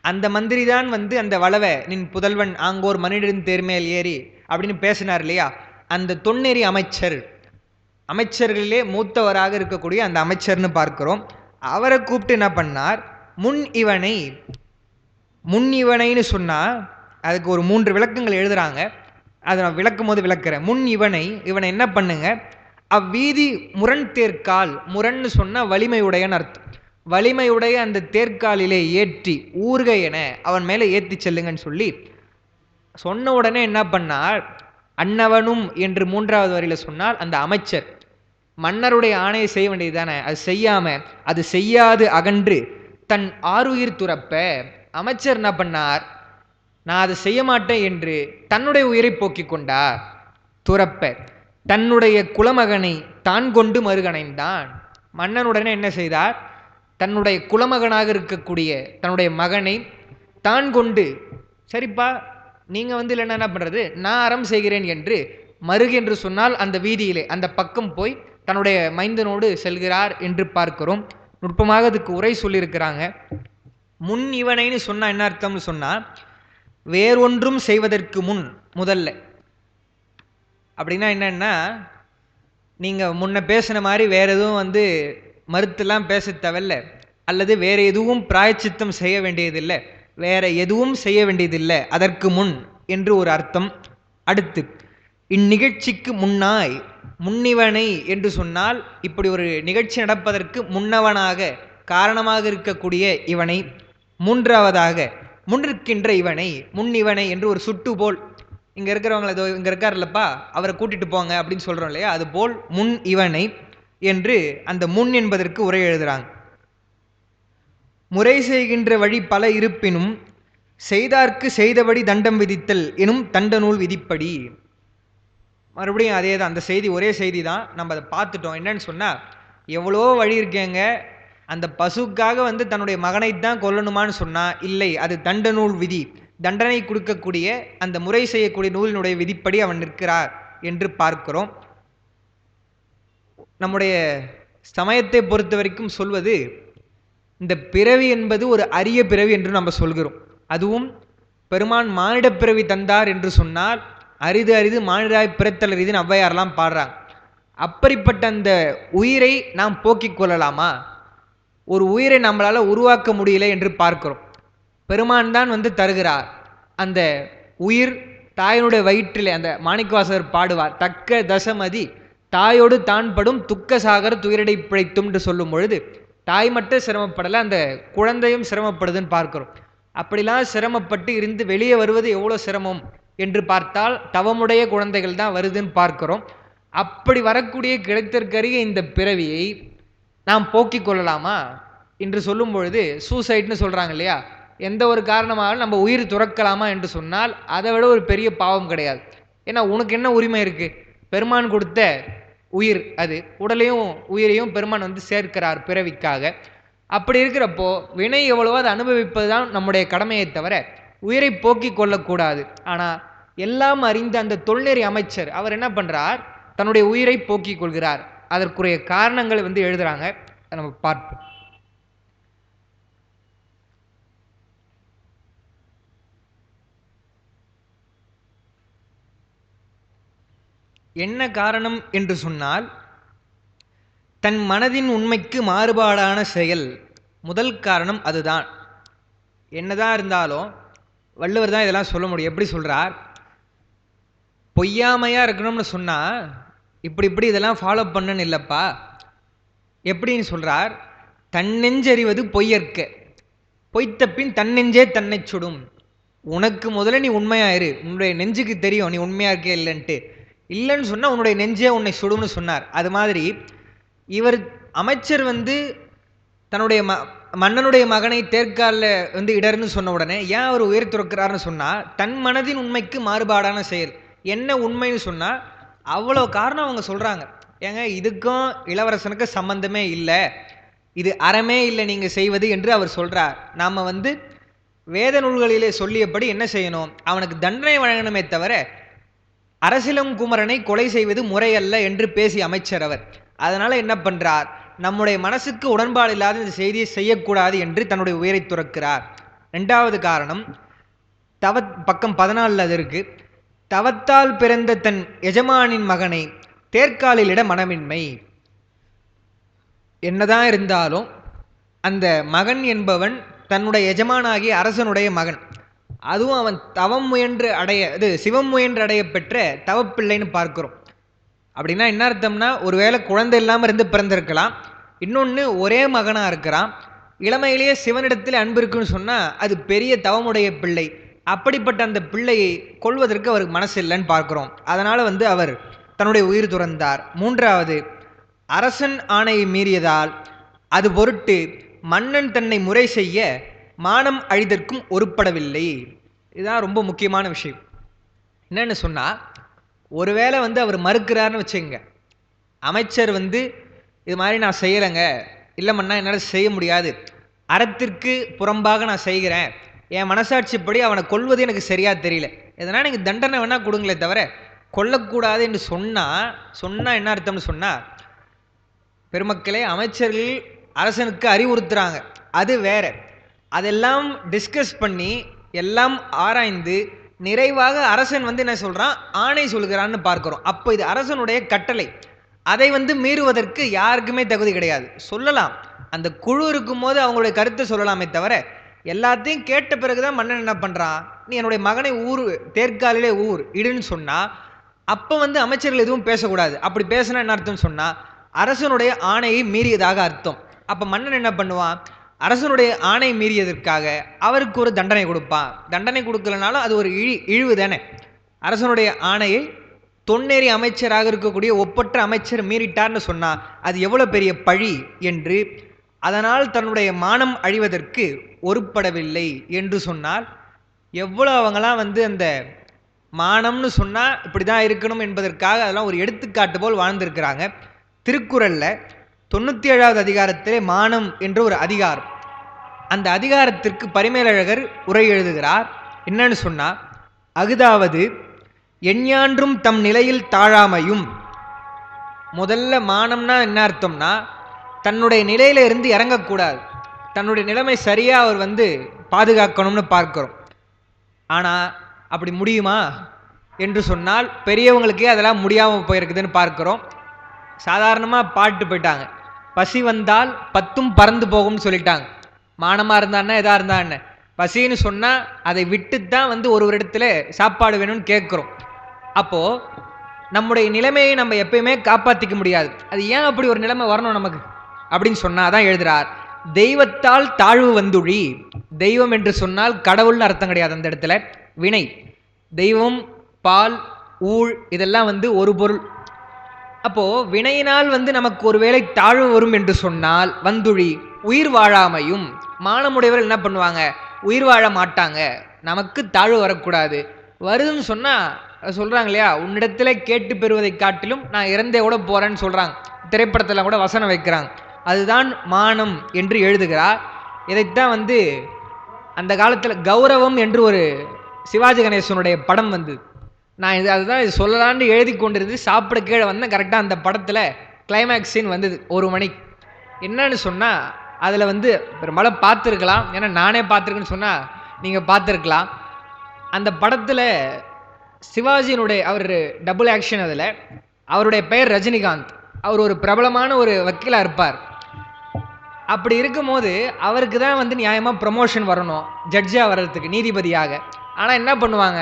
அந்த மந்திரி தான் அந்த வளவை நின் புதல்வன் ஆங்கோர் மனிதன் தேர்மேல் ஏறி அப்படின்னு பேசினார் இல்லையா. அந்த தொன்னெறி அமைச்சர்களிலே மூத்தவராக இருக்கக்கூடிய அந்த அமைச்சர்னு பார்க்கிறோம். அவரை கூப்பிட்டு என்ன பண்ணார், முன் இவனைன்னு சொன்னால் அதுக்கு ஒரு 3 விளக்கங்கள் எழுதுறாங்க. அதை நான் விளக்கும் போது விளக்குறேன். முன் இவனை என்ன பண்ணுங்க, அவ்வீதி முரண் தேர்க்கால், முரண்னு சொன்னால் வலிமையுடையன்னு அர்த்தம், வலிமையுடைய அந்த தேர்க்காலிலே ஏற்றி ஊர்க என அவன் மேலே ஏற்றி செல்லுங்கன்னு சொல்லி சொன்ன உடனே என்ன பண்ணார், அன்னவனும் என்று 3வது வரியில் சொன்னால் அந்த அமைச்சர் மன்னருடைய ஆணையை செய்ய வேண்டியது தானே, அது செய்யாம அது செய்யாது அகன்று தன் ஆருயிர் துறப்ப. அமைச்சர் என்ன பண்ணார், நான் அதை செய்ய மாட்டேன் என்று தன்னுடைய உயிரை போக்கிக் கொண்டார். துறப்ப தன்னுடைய குலமகனை தான் கொண்டு மறுகணைந்தான். மன்னனுடனே என்ன செய்தார்? தன்னுடைய குலமகனாக இருக்கக்கூடிய தன்னுடைய மகனை தான் கொண்டு, சரிப்பா நீங்க இல்லைன்னா என்ன பண்றது, நான் அறம் செய்கிறேன் என்று மருகு என்று சொன்னால் அந்த வீதியிலே அந்த பக்கம் போய் தன்னுடைய மைந்தனோடு செல்கிறார் என்று பார்க்கிறோம். நுட்பமாக அதுக்கு உரை சொல்லியிருக்கிறாங்க. முன் இவனைன்னு சொன்னா என்ன அர்த்தம்னு சொன்னா, வேறொன்றும் செய்வதற்கு முன் முதல்ல. அப்படின்னா என்னன்னா, நீங்க முன்ன பேசின மாதிரி வேற எதுவும் மறுத்துலாம் பேச தேவையில்லை, அல்லது வேற எதுவும் பிராயச்சித்தம் செய்ய வேண்டியதில்லை, வேற எதுவும் செய்ய வேண்டியதில்லை, அதற்கு முன் என்று ஒரு அர்த்தம். அடுத்து இந்நிகழ்ச்சிக்கு முன்னாய், முன்னிவனை என்று சொன்னால் இப்படி ஒரு நிகழ்ச்சி நடப்பதற்கு முன்னவனாக காரணமாக இருக்கக்கூடிய இவனை. மூன்றாவதாக முன்னிருக்கின்ற இவனை, முன்னிவனை என்று ஒரு சுட்டு போல், இங்க இருக்கிறவங்களை இங்க இருக்காருல்லப்பா அவரை கூட்டிட்டு போங்க அப்படின்னு சொல்றோம் இல்லையா, அது போல் முன் இவனை என்று அந்த முன் என்பதற்கு உரை எழுதுறாங்க. முறை செய்கின்ற வழி பல இருப்பினும் செய்தார்க்கு செய்தபடி தண்டம் விதித்தல் எனும் தண்ட நூல் விதிப்படி. மறுபடியும் அதே தான், அந்த செய்தி ஒரே செய்தி தான், நம்ம அதை பார்த்துட்டோம். என்னன்னு சொன்னா, எவ்வளோ வழி இருக்கேங்க, அந்த பசுக்காக தன்னுடைய மகனை தான் கொல்லணுமான்னு சொன்னா இல்லை, அது தண்ட நூல் விதி, தண்டனை கொடுக்கக்கூடிய அந்த முறை செய்யக்கூடிய நூலினுடைய விதிப்படி அவன் நிற்கிறார் என்று பார்க்கிறோம். நம்முடைய சமயத்தை பொறுத்த வரைக்கும் சொல்வது, இந்த பிறவி என்பது ஒரு அரிய பிறவி என்று நம்ம சொல்கிறோம். அதுவும் பெருமான் மானிட பிறவி தந்தார் என்று சொன்னால் அரிது அரிது மானிடாய் பிறத்தல் அரிதுன்னு ஔவையாரெல்லாம் பாடுறாங்க. அப்படிப்பட்ட அந்த உயிரை நாம் போக்கிக் கொள்ளலாமா? ஒரு உயிரை நம்மளால உருவாக்க முடியல என்று பார்க்கிறோம். பெருமான் தான் தருகிறார். அந்த உயிர் தாயினுடைய வயிற்றிலே, அந்த மாணிக்கவாசகர் பாடுவார், தக்க தசமதி தாயோடு தான் படும் துக்க சாகர் துயரடை பிழைத்தும் என்று சொல்லும் பொழுது, தாய் மட்டும் சிரமப்படலை, அந்த குழந்தையும் சிரமப்படுதுன்னு பார்க்கிறோம். அப்படிலாம் சிரமப்பட்டு இருந்து வெளியே வருவது எவ்வளோ சிரமம் என்று பார்த்தால் தவமுடைய குழந்தைகள் தான் வருதுன்னு பார்க்கிறோம். அப்படி வரக்கூடிய கிடைத்தற்கரிய இந்த பிறவியை நாம் போக்கிக் கொள்ளலாமா என்று சொல்லும் பொழுது, சூசைட்னு சொல்றாங்க இல்லையா, எந்த ஒரு காரணமாக நம்ம உயிர் துறக்கலாமா என்று சொன்னால் அதை விட ஒரு பெரிய பாவம் கிடையாது. ஏன்னா உனக்கு என்ன உரிமை இருக்கு? பெருமான் கொடுத்த உயிர், அது உடலையும் உயிரையும் பெருமான் சேர்க்கிறார் பிறவிக்காக. அப்படி இருக்கிறப்போ வினை எவ்வளவோ அதை அனுபவிப்பது தான் நம்முடைய கடமையை தவிர உயிரை போக்கிக் கொள்ளக்கூடாது. ஆனால் எல்லாம் அறிந்த அந்த தொல்நெறி அமைச்சர் அவர் என்ன பண்றார்? தன்னுடைய உயிரை போக்கிக் கொள்கிறார். அதற்குரிய காரணங்களை எழுதுறாங்க, நம்ம பார்ப்போம். என்ன காரணம் என்று சொன்னால், தன் மனதின் உண்மைக்கு மாறுபாடான செயல் முதல் காரணம் அதுதான். என்னதான் இருந்தாலும் வள்ளுவர் தான் இதெல்லாம் சொல்ல முடியும். எப்படி சொல்றார்? பொய்யாமையா இருக்கணும்னு சொன்னா இப்படி இதெல்லாம் ஃபாலோ பண்ணன்னு இல்லப்பா. எப்படின்னு சொல்றார்? தன்னெஞ்சறிவது பொய்யற்க, பொய்த்த பின் தன்னெஞ்சே தன்னை சுடும். உனக்கு முதல்ல நீ உண்மையாயிரு, உன்னுடைய நெஞ்சுக்கு தெரியும் நீ உண்மையா இருக்கே இல்லைன்ட்டு. இல்லைன்னு சொன்னா உன்னுடைய நெஞ்சே உன்னை சுடும்னு சொன்னார். அது மாதிரி இவர் அமைச்சர் தன்னுடைய மன்னனுடைய மகனை தேர்காலில் இடர்னு சொன்ன உடனே ஏன் அவர் உயிர் துறக்கிறார்னு சொன்னா, தன் மனதின் உண்மைக்கு மாறுபாடான செயல். என்ன உண்மைன்னு சொன்னா அவ்வளோ காரணம் அவங்க சொல்றாங்க. ஏங்க இதுக்கும் இளவரசனுக்கு சம்பந்தமே இல்லை, இது அறமே இல்லை நீங்க செய்வது என்று அவர் சொல்றார். நாம வேத நூல்களிலே சொல்லியபடி என்ன செய்யணும்? அவனுக்கு தண்டனை வழங்கணுமே தவிர அரசிலங்குமரனை கொலை செய்வது முறையல்ல என்று பேசிய அமைச்சர் அவர். அதனால என்ன பண்றார்? நம்முடைய மனசுக்கு உடன்பாடு இல்லாத இந்த செய்தியை செய்யக்கூடாது என்று தன்னுடைய உயிரை துறக்கிறார். இரண்டாவது காரணம், பக்கம் 14 அது இருக்கு. தவத்தால் பிறந்த தன் எஜமானின் மகனை தேர்காலிலிட மனமின்மை. என்னதான் இருந்தாலும் அந்த மகன் என்பவன் தன்னுடைய எஜமானாகிய அரசனுடைய மகன். அதுவும் அவன் தவம் முயன்று சிவம் முயன்று அடைய பெற்ற தவப்பிள்ளைன்னு பார்க்கிறோம். அப்படின்னா என்ன அர்த்தம்னா, ஒருவேளை குழந்தை இல்லாமல் இருந்து பிறந்திருக்கலாம், இன்னொன்று ஒரே மகனா இருக்கிறான், இளமையிலேயே சிவனிடத்தில் அன்பு இருக்குன்னு சொன்னா அது பெரிய தவமுடைய பிள்ளை. அப்படிப்பட்ட அந்த பிள்ளையை கொள்வதற்கு அவருக்கு மனசு இல்லைன்னு பார்க்கிறோம். அதனால அவர் தன்னுடைய உயிர் துறந்தார். மூன்றாவது, அரசன் ஆணையை மீறியதால் அது பொருட்டு மன்னன் தன்னை முறை செய்ய மானம் அழிதற்கும் ஒருப்படவில்லை. இதுதான் ரொம்ப முக்கியமான விஷயம். என்னன்னு சொன்னால், ஒருவேளை வந்து அவர் மறுக்கிறாருன்னு வச்சுக்கங்க, அமைச்சர் வந்து இது மாதிரி நான் செய்யலைங்க, இல்லை மன்னா என்னால் செய்ய முடியாது, அறத்திற்கு புறம்பாக நான் செய்கிறேன், என் மனசாட்சிப்படி அவனை கொல்வது எனக்கு சரியா தெரியல, இதனால் நீங்கள் தண்டனை வேணால் கொடுங்களே தவிர கொல்லக்கூடாது என்று சொன்னால் என்ன அர்த்தம்னு சொன்னால், பெருமக்களே, அமைச்சர்கள் அரசனுக்கு அறிவுறுத்துறாங்க, அது வேற. அதெல்லாம் டிஸ்கஸ் பண்ணி எல்லாம் ஆராய்ந்து நிறைவாக அரசன் வந்து என்ன சொல்றான், ஆணை சொல்கிறான்னு பார்க்கிறோம். அப்போ இது அரசனுடைய கட்டளை, அதை வந்து மீறுவதற்கு யாருக்குமே தகுதி கிடையாது. சொல்லலாம், அந்த குழு இருக்கும் போது அவங்களுடைய கருத்தை சொல்லலாமே தவிர, எல்லாத்தையும் கேட்ட பிறகுதான் மன்னன் என்ன பண்றான், நீ என்னுடைய மகனை தேர்காலிலே இடுன்னு சொன்னா, அப்ப வந்து அமைச்சர்கள் எதுவும் பேசக்கூடாது. அப்படி பேசினா என்ன அர்த்தம் சொன்னா, அரசனுடைய ஆணையை மீறியதாக அர்த்தம். அப்ப மன்னன் என்ன பண்ணுவான், அரசனுடைய ஆணை மீறியதற்காக அவருக்கு ஒரு தண்டனை கொடுப்பான். தண்டனை கொடுக்கலனாலும் அது ஒரு இழிவு தானே. அரசனுடைய ஆணையை தொன்னேறி அமைச்சராக இருக்கக்கூடிய ஒப்பற்ற அமைச்சர் மீறிட்டார்னு சொன்னா அது எவ்வளவு பெரிய பழி என்று, அதனால் தன்னுடைய மானம் அழிவதற்கு ஒருப்படவில்லை என்று சொன்னால், எவ்வளோ அவங்களாம் வந்து அந்த மானம்னு சொன்னால் இப்படி தான் இருக்கணும் என்பதற்காக அதெல்லாம் ஒரு எடுத்துக்காட்டு போல் வாழ்ந்திருக்கிறாங்க. திருக்குறளில் 97வது அதிகாரத்திலே மானம் என்று ஒரு அதிகாரம். அந்த அதிகாரத்திற்கு பரிமேலழகர் உரை எழுதுகிறார். என்னன்னு சொன்னால், அகுதாவது எஞ்ஞான்றும் தம் நிலையில் தாழாமையும். முதல்ல மானம்னா என்ன அர்த்தம்னா, தன்னுடைய நிலையில இருந்து இறங்கக்கூடாது, தன்னுடைய நிலைமை சரியாக அவர் வந்து பாதுகாக்கணும்னு பார்க்கிறோம். ஆனால் அப்படி முடியுமா என்று சொன்னால், பெரியவங்களுக்கே அதெல்லாம் முடியாமல் போயிருக்குதுன்னு பார்க்கிறோம். சாதாரணமாக பாட்டு போயிட்டாங்க, பசி வந்தால் 10ம் பறந்து போகும்னு சொல்லிட்டாங்க. மானமாக இருந்தான்னா எதாக இருந்தா என்ன, பசின்னு சொன்னால் அதை விட்டுத்தான் வந்து ஒரு இடத்துல சாப்பாடு வேணும்னு கேட்குறோம். அப்போது நம்முடைய நிலைமையை நம்ம எப்பயுமே காப்பாற்றிக்க முடியாது. அது ஏன் அப்படி ஒரு நிலைமை வரணும் நமக்கு அப்படின்னு சொன்னால், அதான் எழுதுகிறார், தெய்வத்தால் தாழ்வு வந்துழி. தெய்வம் என்று சொன்னால் கடவுள்னு அர்த்தம் கிடையாது அந்த இடத்துல, வினை. தெய்வம், பால், ஊழ் இதெல்லாம் வந்து ஒரு பொருள். அப்போ வினையினால் வந்து நமக்கு ஒருவேளை தாழ்வு வரும் என்று சொன்னால் வந்துழி உயிர் வாழாமையும். மானமுடையவர்கள் என்ன பண்ணுவாங்க, உயிர் வாழ மாட்டாங்க, நமக்கு தாழ்வு வரக்கூடாது. வருதுன்னு சொன்னால் சொல்கிறாங்க இல்லையா, உன்னிடத்துல கேட்டு பெறுவதை காட்டிலும் நான் இறந்தே கூட போகிறேன்னு சொல்கிறாங்க. திரைப்படத்தில் கூட வசனம் வைக்கிறாங்க. அதுதான் மானம் என்று எழுதுகிறார். இதைத்தான் வந்து அந்த காலத்தில் கௌரவம் என்று ஒரு சிவாஜி கணேசனுடைய படம் வந்து, நான் அதுதான் இது சொல்லலான்னு எழுதி கொண்டிருந்து சாப்பிட கீழே வந்தேன். கரெக்டாக அந்த படத்தில் கிளைமேக்ஸ் சீன் வந்தது 1 மணிக்கு. என்னன்னு சொன்னால், அதில் வந்து பெரும்பாலும் பார்த்துருக்கலாம், ஏன்னா நானே பார்த்துருக்குன்னு சொன்னால் நீங்கள் பார்த்துருக்கலாம். அந்த படத்தில் சிவாஜியினுடைய அவர் டபுள் ஆக்ஷன், அதில் அவருடைய பெயர் ரஜினிகாந்த். அவர் ஒரு பிரபலமான ஒரு வக்கீலாக இருப்பார். அப்படி இருக்கும்போது அவருக்கு தான் வந்து நியாயமாக ப்ரமோஷன் வரணும், ஜட்ஜாக வர்றதுக்கு, நீதிபதியாக. ஆனால் என்ன பண்ணுவாங்க,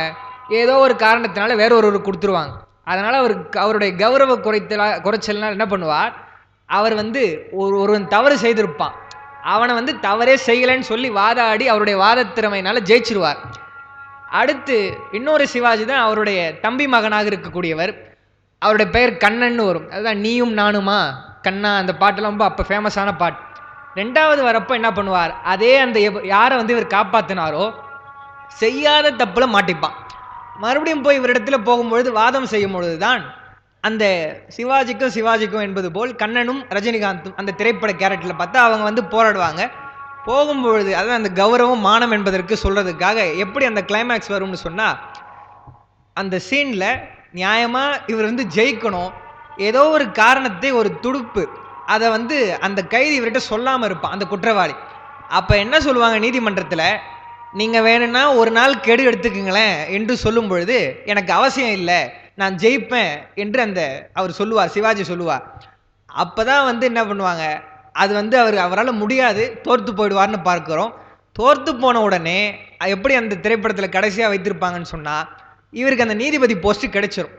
ஏதோ ஒரு காரணத்தினால வேற ஒருவர் கொடுத்துருவாங்க. அதனால் அவருடைய கௌரவ குறைச்சல்னால் என்ன பண்ணுவார், அவர் வந்து ஒருவன் தவறு செய்திருப்பான், அவனை வந்து தவறே செய்யலைன்னு சொல்லி வாதாடி அவருடைய வாத திறமையினால ஜெயிச்சிருவார். அடுத்து இன்னொரு சிவாஜி தான் அவருடைய தம்பி மகனாக இருக்கக்கூடியவர். அவருடைய பெயர் கண்ணன்னு வரும். அதுதான் நீயும் நானுமா கண்ணா, அந்த பாட்டெல்லாம் ரொம்ப அப்போ ஃபேமஸான பாட்டு. 2வது வரப்போ என்ன பண்ணுவார், அதே அந்த யாரை வந்து இவர் காப்பாற்றினாரோ செய்யாத தப்புல மாட்டிப்பான். மறுபடியும் போய் இவரிடத்துல போகும்பொழுது வாதம் செய்யும் பொழுது தான் அந்த சிவாஜிக்கும் என்பது போல் கண்ணனும் ரஜினிகாந்தும் அந்த திரைப்பட கேரக்டரில் பார்த்தா அவங்க வந்து போராடுவாங்க. போகும்பொழுது அதான் அந்த கௌரவம் மானம் என்பதற்கு சொல்றதுக்காக எப்படி அந்த கிளைமேக்ஸ் வரும்னு சொன்னால், அந்த சீனில் நியாயமாக இவர் வந்து ஜெயிக்கணும், ஏதோ ஒரு காரணத்தை, ஒரு துடுப்பு, அதை வந்து அந்த கைதி இவர்கிட்ட சொல்லாமல் இருப்பான் அந்த குற்றவாளி. அப்போ என்ன சொல்லுவாங்க நீதிமன்றத்தில், நீங்கள் வேணும்னா ஒரு நாள் கெடு எடுத்துக்குங்களேன் என்று சொல்லும் பொழுது, எனக்கு அவசியம் இல்லை, நான் ஜெயிப்பேன் என்று அவர் சொல்லுவார், சிவாஜி சொல்லுவார். அப்போ தான் வந்து என்ன பண்ணுவாங்க, அது வந்து அவரால் முடியாது, தோற்று போயிடுவார்னு பார்க்குறோம். தோற்று போன உடனே எப்படி அந்த திரைப்படத்தில் கடைசியாக வைத்திருப்பாங்கன்னு சொன்னால், இவருக்கு அந்த நீதிபதி போஸ்ட்டு கிடைச்சிரும்.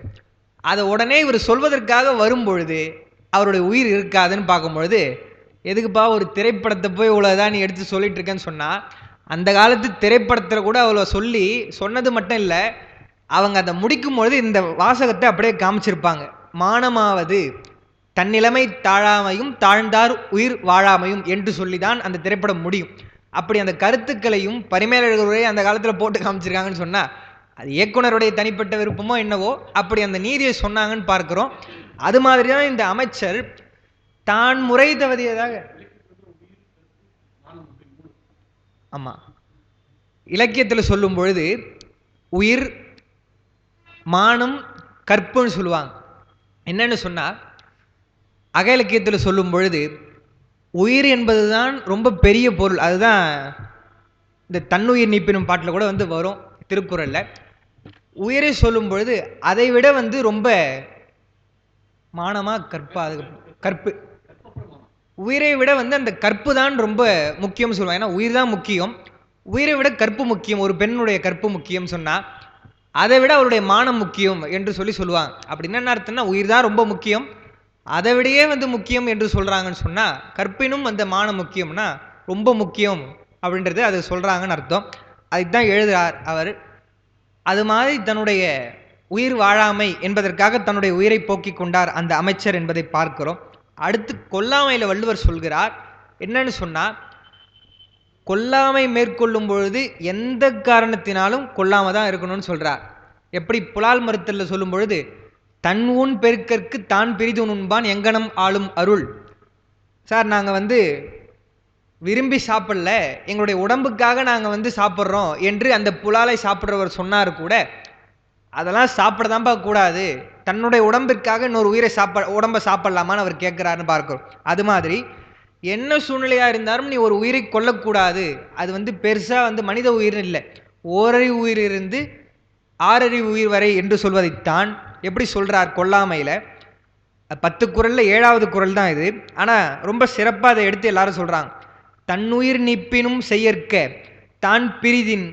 அதை உடனே இவர் சொல்வதற்காக வரும்பொழுது அவருடைய உயிர் இருக்காதுன்னு பார்க்கும்பொழுது, எதுக்குப்பா ஒரு திரைப்படத்தை போய் இவ்வளோதான் நீ எடுத்து சொல்லிட்டு இருக்கேன்னு சொன்னால், அந்த காலத்து திரைப்படத்தில் கூட அவ்வளோ சொன்னது மட்டும் இல்லை, அவங்க அதை முடிக்கும் பொழுது இந்த வாசகத்தை அப்படியே காமிச்சிருப்பாங்க. மானமாவது தன்னிலைமை தாழாமையும் தாழ்ந்தார் உயிர் வாழாமையும் என்று சொல்லிதான் அந்த திரைப்படம் முடியும். அப்படி அந்த கருத்துக்களையும் பரிமேலழகரே அந்த காலத்தில் போட்டு காமிச்சிருக்காங்கன்னு சொன்னால் அது இயக்குனருடைய தனிப்பட்ட விருப்பமோ என்னவோ அப்படி அந்த நீதியை சொன்னாங்கன்னு பார்க்கிறோம். அது மாதிரி தான் இந்த அமைச்சர் தான் முறை தவறியதாக ஆமா இலக்கியத்தில் சொல்லும் பொழுது உயிர் மானம் கற்புன்னு சொல்லுவாங்க. என்னன்னு சொன்னா அக இலக்கியத்தில் சொல்லும் பொழுது உயிர் என்பதுதான் ரொம்ப பெரிய பொருள். அதுதான் இந்த தன்னுயிர் நீப்பினும் பாட்டில் கூட வந்து வரும் திருக்குறள்ல. உயிரை சொல்லும் பொழுது அதை விட வந்து ரொம்ப மானமா கற்பா, அது கற்பு, உயிரை விட வந்து அந்த கற்பு தான் ரொம்ப முக்கியம் சொல்லுவாங்க. ஏன்னா உயிர் தான் முக்கியம், உயிரை விட கற்பு முக்கியம், ஒரு பெண்ணுடைய கற்பு முக்கியம் சொன்னா அதை விட அவருடைய மானம் முக்கியம் என்று சொல்லுவாங்க. அப்படி என்ன அர்த்தம்னா உயிர் தான் ரொம்ப முக்கியம், அதை விடையே வந்து முக்கியம் என்று சொல்றாங்கன்னு சொன்னா கற்பினும் அந்த மானம் முக்கியம்னா ரொம்ப முக்கியம் அப்படின்றது அது சொல்றாங்கன்னு அர்த்தம். அதுதான் எழுதுறார் அவர். அது மாதிரி தன்னுடைய உயிர் வாழாமை என்பதற்காக தன்னுடைய உயிரை போக்கிக் கொண்டார் அந்த அமைச்சர் என்பதை பார்க்கிறோம். அடுத்து கொல்லாமையில வள்ளுவர் சொல்கிறார் என்னன்னு சொன்னா கொல்லாமை மேற்கொள்ளும் பொழுது எந்த காரணத்தினாலும் கொல்லாம தான் இருக்கணும்னு சொல்றார். எப்படி புலால் மறுத்தல்ல சொல்லும் பொழுது தன் ஊன் பெருக்கற்கு தான் பிரிது உண்பான் எங்கனம் ஆளும் அருள். சார் நாங்கள் வந்து விரும்பி சாப்பிடல, எங்களுடைய உடம்புக்காக நாங்கள் வந்து சாப்பிட்றோம் என்று அந்த புலாலை சாப்பிட்றவர் சொன்னார் கூட அதெல்லாம் சாப்பிடதான்ப்பா கூடாது, தன்னுடைய உடம்பிற்காக இன்னொரு உயிரை உடம்பை சாப்பிடலாமான்னு அவர் கேட்குறாருன்னு பார்க்கிறோம். அது மாதிரி என்ன சூழ்நிலையாக இருந்தாலும் நீ ஒரு உயிரை கொல்லக்கூடாது. அது வந்து பெருசாக வந்து மனித உயிர்னு இல்லை, ஓரறிவு உயிர் இருந்து ஆறறிவு உயிர் வரை என்று சொல்வதைத்தான் எப்படி சொல்றார் கொல்லாமையில். 10 குறள்ல 7வது குறள் தான் இது. ஆனால் ரொம்ப சிறப்பாக அதை எடுத்து எல்லாரும் சொல்றாங்க. தன்னுயிர் நீப்பினும் செய்யற்க தான் பிரிதின்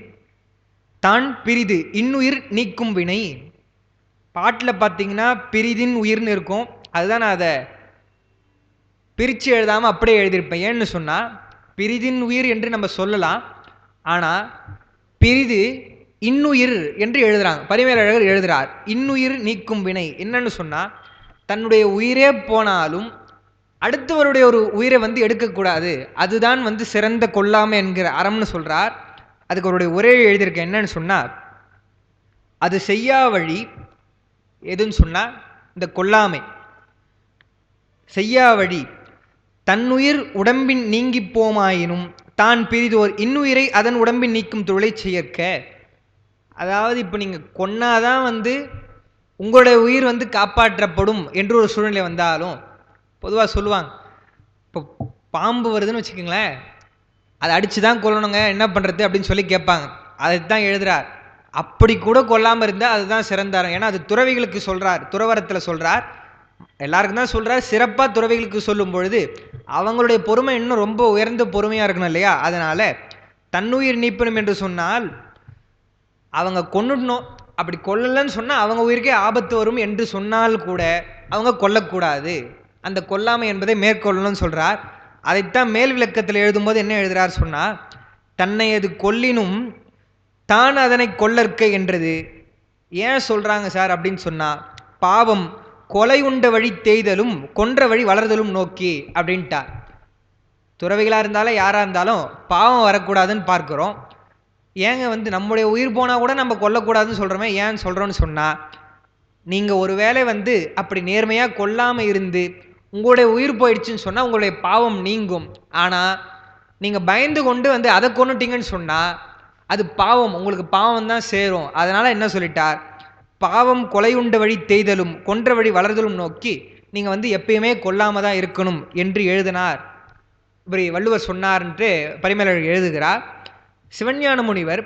தான் பிரிது இன்னுயிர் நீக்கும் வினை. பாட்டில் பார்த்தீங்கன்னா பிரிதின் உயிர்னு இருக்கும், அதுதான் நான் அதை பிரித்து எழுதாமல் அப்படியே எழுதியிருப்பேன். ஏன்னு சொன்னால் பிரிதின் உயிர் என்று நம்ம சொல்லலாம், ஆனால் பிரிது இன்னுயிர் என்று எழுதுறாங்க. பரிமேலழகர் எழுதுறார் இன்னுயிர் நீக்கும் வினை. என்னன்னு சொன்னால் தன்னுடைய உயிரே போனாலும் அடுத்தவருடைய ஒரு உயிரை வந்து எடுக்கக்கூடாது, அதுதான் வந்து சிறந்த கொல்லாமை என்கிற அறம்னு சொல்றார். அதுக்கு அவருடைய ஒரே எழுதியிருக்க என்னன்னு சொன்னால் அது செய்யா வழி எதுன்னு சொன்னால் இந்த கொல்லாமை செய்யா வழி தன்னுயிர் உடம்பின் நீங்கி போமாயினும் தான் பிரிதோர் இன்னுயிரை அதன் உடம்பின் நீக்கும் தொழிலை செய்யற்க. அதாவது இப்போ நீங்கள் கொன்னாதான் வந்து உங்களுடைய உயிர் வந்து காப்பாற்றப்படும் என்று ஒரு சூழ்நிலை வந்தாலும் பொதுவாக சொல்லுவாங்க, இப்போ பாம்பு வருதுன்னு வச்சுக்கோங்களேன், அதை அடித்து தான் கொல்லணுங்க, என்ன பண்ணுறது அப்படின்னு சொல்லி கேட்பாங்க. அதை தான் எழுதுறார் அப்படி கூட கொல்லாமல் இருந்தால் அதுதான் சிறந்தாரம். ஏன்னா அது துறவிகளுக்கு சொல்கிறார், துறவரத்தில் சொல்கிறார், எல்லாருக்கும் தான் சொல்கிறார். சிறப்பாக துறவிகளுக்கு சொல்லும் பொழுது அவங்களுடைய பொறுமை இன்னும் ரொம்ப உயர்ந்த பொறுமையாக இருக்கணும் இல்லையா. அதனால் தன்னுயிர் நீப்பணும் என்று சொன்னால் அவங்க கொன்னுடணும், அப்படி கொல்லலைன்னு சொன்னால் அவங்க உயிருக்கே ஆபத்து வரும் என்று சொன்னால் கூட அவங்க கொல்லக்கூடாது, அந்த கொல்லாமை என்பதை மேற்கொள்ளணும்னு சொல்கிறார். அதைத்தான் மேல் விளக்கத்தில் எழுதும்போது என்ன எழுதுகிறார் சொன்னால் தன்னை அது கொல்லினும் தான் அதனை கொல்லற்க என்றது. ஏன் சொல்கிறாங்க சார் அப்படின்னு சொன்னால் பாவம் கொலை உண்ட வழி தேய்தலும் கொன்ற வழி வளர்தலும் நோக்கி அப்படின்ட்டார். துறவிகளாக இருந்தாலும் யாராக இருந்தாலும் பாவம் வரக்கூடாதுன்னு பார்க்குறோம். ஏங்க வந்து நம்முடைய உயிர் போனால் கூட நம்ம கொல்லக்கூடாதுன்னு சொல்கிறோமே, ஏன்னு சொல்கிறோன்னு சொன்னால் நீங்கள் ஒரு வேளை வந்து அப்படி நேர்மையாக கொல்லாமல் இருந்து உங்களுடைய உயிர் போயிடுச்சுன்னு சொன்னால் உங்களுடைய பாவம் நீங்கும். ஆனால் நீங்கள் பயந்து கொண்டு வந்து அதை கொன்னுட்டீங்கன்னு சொன்னால் அது பாவம், உங்களுக்கு பாவம் தான் சேரும். அதனால் என்ன சொல்லிட்டார், பாவம் கொலை உண்ட வழி தேய்தலும் கொன்ற வழி வளர்தலும் நோக்கி நீங்கள் வந்து எப்பயுமே கொல்லாமல் தான் இருக்கணும் என்று எழுதினார். இப்படி வள்ளுவர் சொன்னார் என்று பரிமேலழகர் எழுதுகிறார். சிவஞான முனிவர்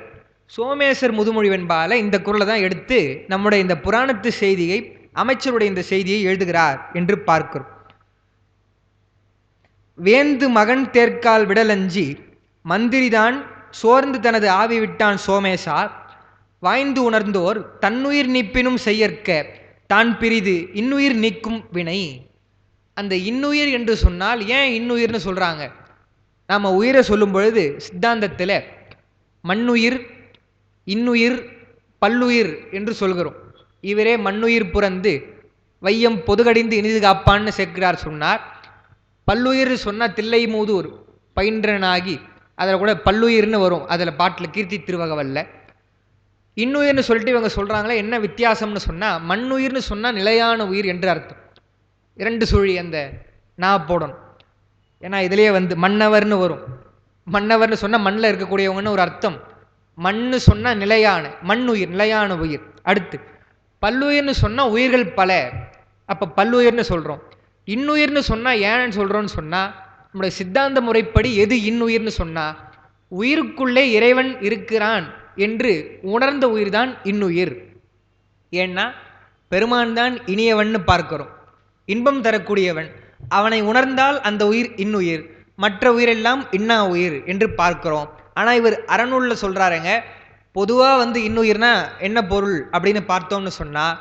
சோமேசர் முதுமொழிவென்பால இந்த குறளை தான் எடுத்து நம்முடைய இந்த புராணத்து செய்தியை, அமைச்சருடைய இந்த செய்தியை எழுதுகிறார் என்று பார்க்கிறோம். வேந்து மகன் தேர்க்கால் விடலஞ்சி மந்திரிதான் சோர்ந்து தனது ஆவி விட்டான் சோமேசார் வாய்ந்து உணர்ந்தோர் தன்னுயிர் நீப்பினும் செய்யற்க தான் பிரிது இன்னுயிர் நீக்கும் வினை. அந்த இன்னுயிர் என்று சொன்னால் ஏன் இன்னுயிர்னு சொல்கிறாங்க, நாம் உயிரை சொல்லும் பொழுது சித்தாந்தத்தில் மண்ணுயிர் இன்னுயிர் பல்லுயிர் என்று சொல்கிறோம். இவரே மண்ணுயிர் புறந்து வையம் பொதுகடிந்து இனிது காப்பான்னு சேர்க்கிறார் சொன்னார். பல்லுயிர் சொன்னால் தில்லை மூதூர் பயின்றனாகி அதில் கூட பல்லுயிர்னு வரும், அதில் பாட்டில் கீர்த்தி திருவகவல்ல. இன்னுயிர்னு சொல்லிட்டு இவங்க சொல்கிறாங்களே, என்ன வித்தியாசம்னு சொன்னால், மண்ணுயிர்னு சொன்னால் நிலையான உயிர் என்று அர்த்தம். 2 சுழி அந்த நான் போடணும். ஏன்னா இதுலேயே வந்து மன்னவர்னு வரும். மன்னவர்னு சொன்னால் மண்ணில் இருக்கக்கூடியவங்கன்னு ஒரு அர்த்தம். மண்ணு சொன்னால் நிலையான, மண்ணுயிர் நிலையான உயிர். அடுத்து பல்லுயிர்னு சொன்னால் உயிர்கள் பல, அப்போ பல்லுயிர்னு சொல்கிறோம். இன்னுயிர்னு சொன்னால் ஏன்னு சொல்கிறோன்னு சொன்னால், நம்முடைய சித்தாந்த முறைப்படி எது இன்னுயிர்னு சொன்னால், உயிருக்குள்ளே இறைவன் இருக்கிறான் என்று உணர்ந்த உயிர் தான் இன்னுயிர். ஏன்னா பெருமான் தான் இனியவன் பார்க்கிறோம், இன்பம் தரக்கூடியவன். அவனை உணர்ந்தால் அந்த உயிர் இன்னுயிர், மற்ற உயிரெல்லாம் இன்னா உயிர் என்று பார்க்கிறோம். ஆனால் இவர் அறநூலில் சொல்கிறாருங்க, பொதுவாக வந்து இன்னுயிர்னா என்ன பொருள் அப்படின்னு பார்த்தோம்னு சொன்னால்,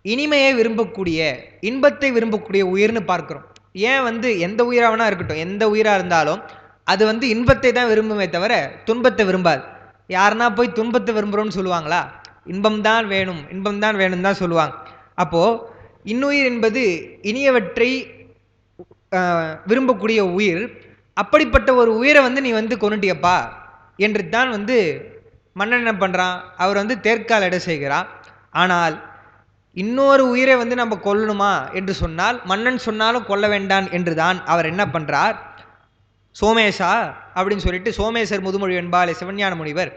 இனிமையை விரும்பக்கூடிய, இன்பத்தை விரும்பக்கூடிய உயிர்னு பார்க்கிறோம். ஏன் வந்து எந்த உயிராகனா இருக்கட்டும், எந்த உயிராக இருந்தாலும் அது வந்து இன்பத்தை தான் விரும்புமே தவிர துன்பத்தை விரும்பாது. யாருன்னா போய் துன்பத்தை விரும்புகிறோன்னு சொல்லுவாங்களா? இன்பம்தான் வேணும், இன்பம்தான் வேணும் தான் சொல்லுவாங்க. அப்போது இன்னுயிர் என்பது இனியவற்றை விரும்பக்கூடிய உயிர். அப்படிப்பட்ட ஒரு உயிரை வந்து நீ வந்து கொண்டுட்டியப்பா என்று தான் வந்து மன்னன் என்ன பண்ணுறான், அவர் வந்து தேர்க்கால் எடை செய்கிறான். ஆனால் இன்னொரு உயிரை வந்து நம்ம கொல்லணுமா என்று சொன்னால், மன்னன் சொன்னாலும் கொல்ல வேண்டாம் என்று தான் அவர் என்ன பண்ணுறார், சோமேசா அப்படின்னு சொல்லிட்டு, சோமேசர் முதுமொழி என்பாலே சிவஞான முனிவர்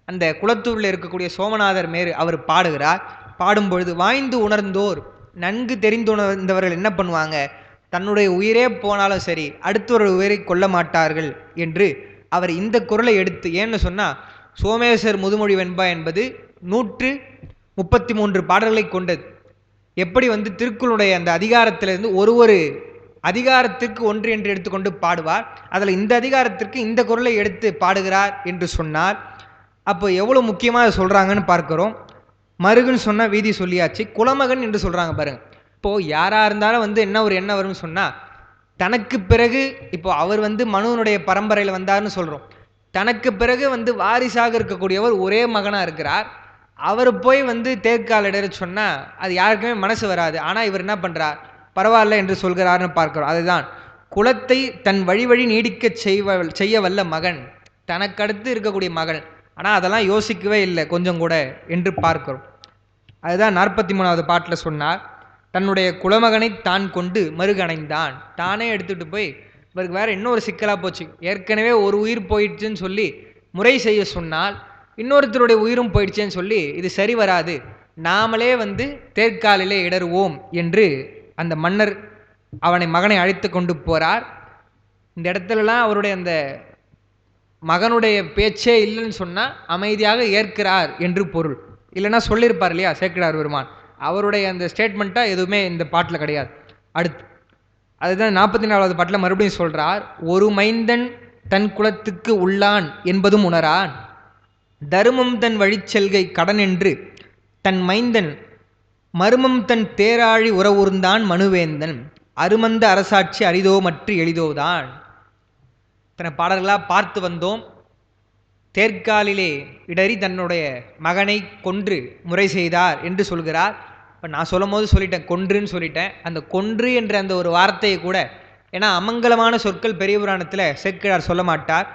அந்த குளத்தூரில் இருக்கக்கூடிய சோமநாதர் மேறு அவர் பாடுகிறார். பாடும்பொழுது வாய்ந்து உணர்ந்தோர், நன்கு தெரிந்துணர்ந்தவர்கள் என்ன பண்ணுவாங்க, தன்னுடைய உயிரே போனாலும் சரி அடுத்த ஒரு உயிரை கொல்ல மாட்டார்கள் என்று அவர் இந்த குரலை எடுத்து, ஏன்னு சொன்னால் சோமேசர் முதுமொழி வெண்பா என்பது 133 பாடல்களை கொண்டது. எப்படி வந்து திருக்குறளுடைய அந்த அதிகாரத்திலிருந்து ஒரு அதிகாரத்திற்கு ஒன்று என்று எடுத்துக்கொண்டு பாடுவார், அதில் இந்த அதிகாரத்திற்கு இந்த குரலை எடுத்து பாடுகிறார் என்று சொன்னால் அப்போ எவ்வளோ முக்கியமாக சொல்கிறாங்கன்னு பார்க்குறோம். மருகுன்னு சொன்னால் வீதி சொல்லியாச்சு, குலமகன் என்று சொல்கிறாங்க பாருங்க. இப்போது யாராக இருந்தாலும் வந்து என்ன ஒரு எண்ணம் வரும்னு சொன்னால், தனக்கு பிறகு இப்போ அவர் வந்து மனுவனுடைய பரம்பரையில் வந்தார்னு சொல்கிறோம், தனக்கு பிறகு வந்து வாரிசாக இருக்கக்கூடியவர் ஒரே மகனாக இருக்கிறார், அவர் போய் வந்து தேர்க்கால் இடையில சொன்னால் அது யாருக்குமே மனசு வராது. ஆனால் இவர் என்ன பண்ணுறார், பரவாயில்ல என்று சொல்கிறார்னு பார்க்கிறோம். அதுதான் குலத்தை தன் வழி நீடிக்க செய்ய வல்ல மகன், தனக்கடுத்து இருக்கக்கூடிய மகன். ஆனால் அதெல்லாம் யோசிக்கவே இல்லை கொஞ்சம் கூட என்று பார்க்கிறோம். அதுதான் 43வது பாட்டில் சொன்னார், தன்னுடைய குலமகனை தான் கொண்டு மறுகணைந்தான். தானே எடுத்துகிட்டு போய், இவருக்கு வேறு இன்னொரு சிக்கலாக போச்சு, ஏற்கனவே ஒரு உயிர் போயிடுச்சுன்னு சொல்லி முறை செய்ய சொன்னால் இன்னொருத்தருடைய உயிரும் போயிடுச்சேன்னு சொல்லி இது சரி வராது, நாமளே வந்து தேர்க்காலிலே இடருவோம் என்று அந்த மன்னர் மகனை அழைத்து கொண்டு போகிறார். இந்த இடத்துலலாம் அவருடைய அந்த மகனுடைய பேச்சே இல்லைன்னு சொன்னால் அமைதியாக ஏற்கிறார் என்று பொருள். இல்லைன்னா சொல்லியிருப்பார் இல்லையா சேக்கிழார் பெருமான், அவருடைய அந்த ஸ்டேட்மெண்ட்டாக எதுவுமே இந்த பாட்டில் கிடையாது. அடுத்து அதுதான் 44வது பாட்டில் மறுபடியும் சொல்கிறார், ஒரு மைந்தன் தன் குலத்துக்கு உள்ளான் என்பதும் உணரான், தருமம் தன் வழிச்செல்கை கடன் என்று தன் மைந்தன் மருமம் தன் தேராழி உறவுர்ந்தான் மனுவேந்தன், அருமந்த அரசாட்சி அரிதோ மற்ற எளிதோதான். இத்தனை பாடல்களாக பார்த்து வந்தோம். தேர்க்காலிலே இடறி தன்னுடைய மகனை கொன்று முறை செய்தார் என்று சொல்கிறார். இப்போ நான் சொல்லும் போது சொல்லிட்டேன், கொன்றுன்னு சொல்லிட்டேன். அந்த கொன்று என்ற அந்த ஒரு வார்த்தையை கூட, ஏன்னா அமங்கலமான சொற்கள் பெரிய புராணத்தில் சேக்கிழார் சொல்ல மாட்டார்,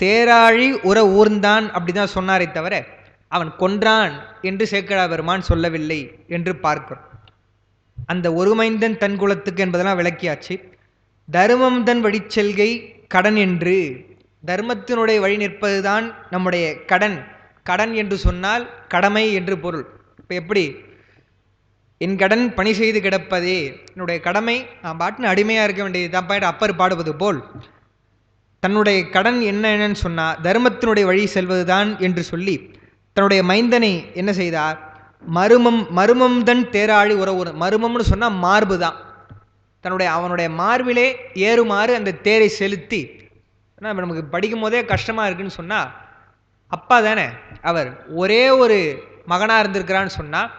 தேராழி உற ஊர்ந்தான் அப்படி தான் சொன்னாரே தவிர அவன் கொன்றான் என்று சேக்கிழார் பெருமான் சொல்லவில்லை என்று பார்க்கிறோம். அந்த ஒருமைந்தன் தன் குலத்துக்கு என்பதெல்லாம் விளக்கியாச்சு. தர்மம் தன் வழிச்செல்கை கடன் என்று, தர்மத்தினுடைய வழி நிற்பதுதான் நம்முடைய கடன். கடன் என்று சொன்னால் கடமை என்று பொருள். இப்போ எப்படி என் கடன் பணி செய்து கிடப்பதே, என்னுடைய கடமை, நான் பாட்டுன்னு அடிமையாக இருக்க வேண்டியது தான் பாயிட்டு அப்பர் பாடுவது போல் தன்னுடைய கடன் என்னன்னு சொன்னால் தர்மத்தினுடைய வழி செல்வதுதான் என்று சொல்லி தன்னுடைய மைந்தனை என்ன செய்தார், மருமம் தன் தேராழி உறவு. மருமம்னு சொன்னால் மார்பு தான், அவனுடைய மார்பிலே ஏறுமாறு அந்த தேரை செலுத்தி. நமக்கு படிக்கும் போதே கஷ்டமாக இருக்குன்னு சொன்னால், அப்பா தானே அவர், ஒரே ஒரு மகனாக இருந்திருக்கிறான்னு சொன்னால்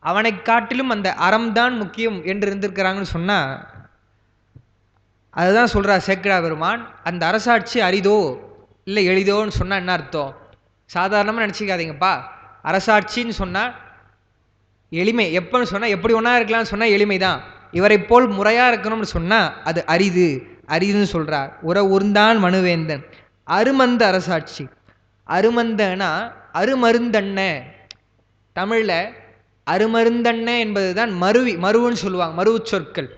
அவனை காட்டிலும் அந்த அறம்தான் முக்கியம் என்று இருந்திருக்கிறாங்கன்னு சொன்னால், அதுதான் சொல்கிறார் சேக்கிழார் பெருமான், அந்த அரசாட்சி அரிதோ இல்லை எளிதோன்னு சொன்னால் என்ன அர்த்தம், சாதாரணமாக நினச்சிக்காதீங்கப்பா. அரசாட்சின்னு சொன்னால் எளிமை, எப்போன்னு சொன்னால் எப்படி ஒன்றா இருக்கலாம்னு சொன்னால் எளிமை தான். இவரை போல் முறையாக இருக்கணும்னு சொன்னால் அது அரிதுன்னு சொல்கிறார். உற உர்ந்தான் மனுவேந்தன், அருமந்த அரசாட்சி. அருமந்தனா அருமருந்தண்ண. தமிழில் அருமருந்தண்ண என்பதுதான் மருவுன்னு சொல்லுவாங்க, மருவு சொற்கள்.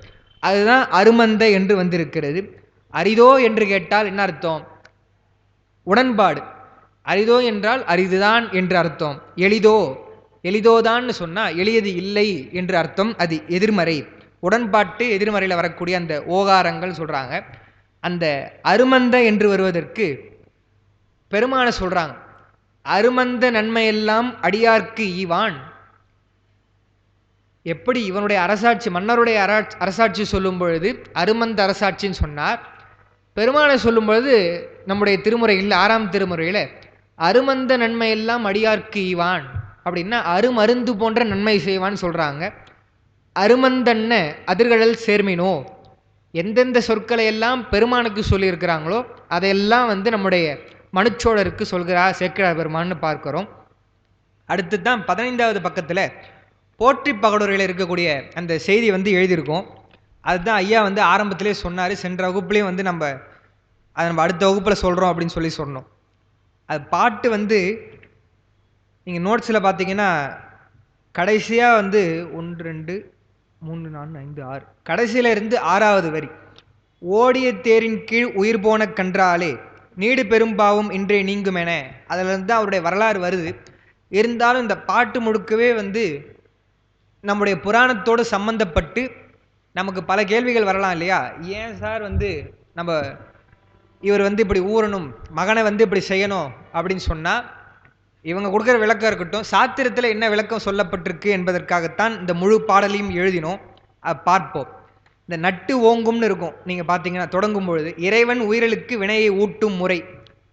அதுதான் அருமந்த என்று வந்திருக்கிறது. அரிதோ என்று கேட்டால் என்ன அர்த்தம்? உடன்பாடு. அரிதோ என்றால் அரிதுதான் என்று அர்த்தம். எளிதோ, எளிதோதான்னு சொன்னால் எளியது இல்லை என்று அர்த்தம். அது எதிர்மறை. உடன்பாட்டு எதிர்மறையில் வரக்கூடிய அந்த ஓகாரங்கள் சொல்கிறாங்க. அந்த அருமந்த என்று வருவதற்கு பெருமான சொல்கிறாங்க, அருமந்த நன்மையெல்லாம் அடியார்க்கு ஈவான். எப்படி இவனுடைய அரசாட்சி, மன்னருடைய அரசாட்சி சொல்லும் பொழுது அருமந்த அரசாட்சின்னு சொன்னார். பெருமானை சொல்லும் பொழுது நம்முடைய திருமுறையில் 6ஆம் திருமுறையில் அருமந்த நன்மையெல்லாம் அடியார்க்கு ஈவான் அப்படின்னா அருமருந்து போன்ற நன்மை செய்வான்னு சொல்கிறாங்க. அருமந்தன்ன அதிர்கழல் சேர்மினோ, எந்தெந்த சொற்களை எல்லாம் பெருமானுக்கு சொல்லியிருக்கிறாங்களோ அதையெல்லாம் நம்முடைய மனுச்சோழருக்கு சொல்கிறார் சேக்கிழார் பெருமான்னு பார்க்கிறோம். அடுத்து தான் 15வது பக்கத்தில் போற்றி பகடூரில் இருக்கக்கூடிய அந்த செய்தி எழுதியிருக்கோம். அதுதான் ஐயா ஆரம்பத்திலே சொன்னார். சென்ற வகுப்புலேயும் நம்ம அதை அடுத்த வகுப்பில் சொல்கிறோம் அப்படின்னு சொல்லி சொன்னோம். அது பாட்டு நீங்கள் நோட்ஸில் பார்த்தீங்கன்னா கடைசியாக 1 2 3 4 5 6 கடைசியில் இருந்து 6வது வரி, ஓடிய தேரின் கீழ் உயிர் போன கன்றாலே நீடு பெரும்பாவும் இன்றே நீங்குமென, அதிலிருந்து அவருடைய வரலாறு வருது. இருந்தாலும் இந்த பாட்டு முழுக்கவே நம்முடைய புராணத்தோடு சம்பந்தப்பட்டு நமக்கு பல கேள்விகள் வரலாம் இல்லையா? ஏன் சார் நம்ம இவர் இப்படி ஊறணும், மகனை இப்படி செய்யணும் அப்படின்னு சொன்னால் இவங்க கொடுக்குற விளக்கம் இருக்கட்டும், சாத்திரத்தில் என்ன விளக்கம் சொல்லப்பட்டிருக்கு என்பதற்காகத்தான் இந்த முழு பாடலையும் எழுதினோம். பார்ப்போம். இந்த நட்டு ஓங்கும்னு இருக்கும், நீங்கள் பார்த்தீங்கன்னா தொடங்கும் பொழுது இறைவன் உயிர்களுக்கு வினையை ஊட்டும் முறை.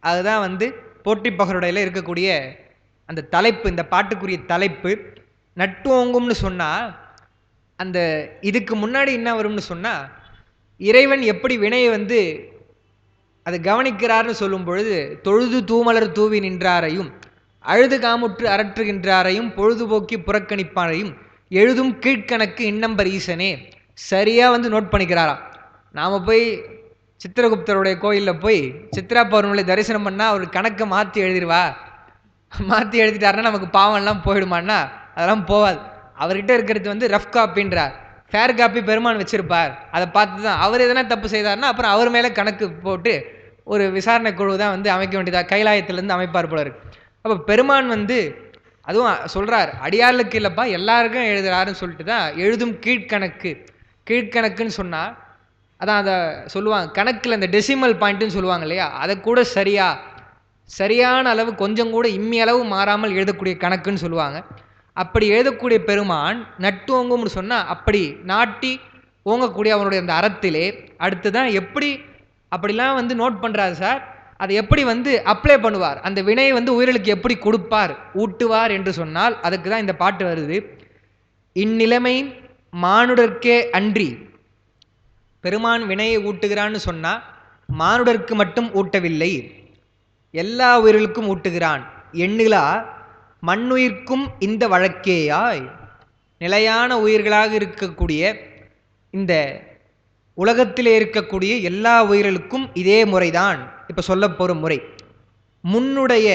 அதுதான் போற்றி பகருடையில் இருக்கக்கூடிய அந்த தலைப்பு, இந்த பாட்டுக்குரிய தலைப்பு. நட்டு ஓங்கும்னு சொன்னால் அந்த இதுக்கு முன்னாடி என்ன வரும்னு சொன்னால், இறைவன் எப்படி வினையை அதை கவனிக்கிறார்னு சொல்லும் பொழுது, தொழுது தூமலர் தூவி நின்றாரையும் அழுது காமுற்று அரற்றுகின்றாரையும் பொழுதுபோக்கி புறக்கணிப்பாரையும் எழுதும் கீழ்கணக்கு இன்னம்பர் ஈசனே. சரியாக நோட் பண்ணிக்கிறாராம். நாம் போய் சித்திரகுப்தருடைய கோயிலில் போய் சித்ரா பௌர்ணமி தரிசனம் பண்ணால் அவர் கணக்கை மாற்றி எழுதிட்டாருன்னா நமக்கு பாவம்லாம் போயிடுமான்னா அதெல்லாம் போகாது. அவர்கிட்ட இருக்கிறது ரஃப் காப்பின்றார். ஃபேர் காப்பி பெருமான் வச்சிருப்பார். அதை பார்த்து தான் அவர் எதனா தப்பு செய்தார்னா அப்புறம் அவர் மேலே கணக்கு போட்டு ஒரு விசாரணை குழு தான் அமைக்க வேண்டியதாக கைலாயத்திலேருந்து அமைப்பார் போல இருக்கு. அப்போ பெருமான் அதுவும் சொல்கிறார், அடியார்களுக்கு இல்லைப்பா எல்லாருக்கும் எழுதுறாருன்னு சொல்லிட்டு தான் எழுதும் கீழ்கணக்கு. கீழ்கணக்குன்னு சொன்னால் அதான் அதை சொல்லுவாங்க, கணக்கில் அந்த டெசிமல் பாயிண்ட்டுன்னு சொல்லுவாங்க இல்லையா, அதை கூட சரியான அளவு கொஞ்சம் கூட இம்மி அளவு மாறாமல் எழுதக்கூடிய கணக்குன்னு சொல்லுவாங்க. அப்படி எழுதக்கூடிய பெருமான் நட்டு ஓங்கும்னு சொன்னால் அப்படி நாட்டி ஓங்கக்கூடிய அவனுடைய அந்த அறத்திலே அடுத்து தான் எப்படி அப்படிலாம் நோட் பண்ணுறாரு சார். அதை எப்படி அப்ளை பண்ணுவார், அந்த வினையை உயிர்களுக்கு எப்படி கொடுப்பார், ஊட்டுவார் என்று சொன்னால் அதுக்கு தான் இந்த பாட்டு வருது. இந்நிலைமை மானுடர்க்கே அன்றி, பெருமான் வினையை ஊட்டுகிறான்னு சொன்னால் மானுடருக்கு மட்டும் ஊட்டவில்லை, எல்லா உயிர்களுக்கும் ஊட்டுகிறான். எண்ணிலா மண்ணுயிர்க்கும் இந்த வழக்கேயாய், நிலையான உயிர்களாக இருக்கக்கூடிய இந்த உலகத்திலே இருக்கக்கூடிய எல்லா உயிர்களுக்கும் இதே முறைதான் இப்போ சொல்ல போகிற முறை. முன்னுடைய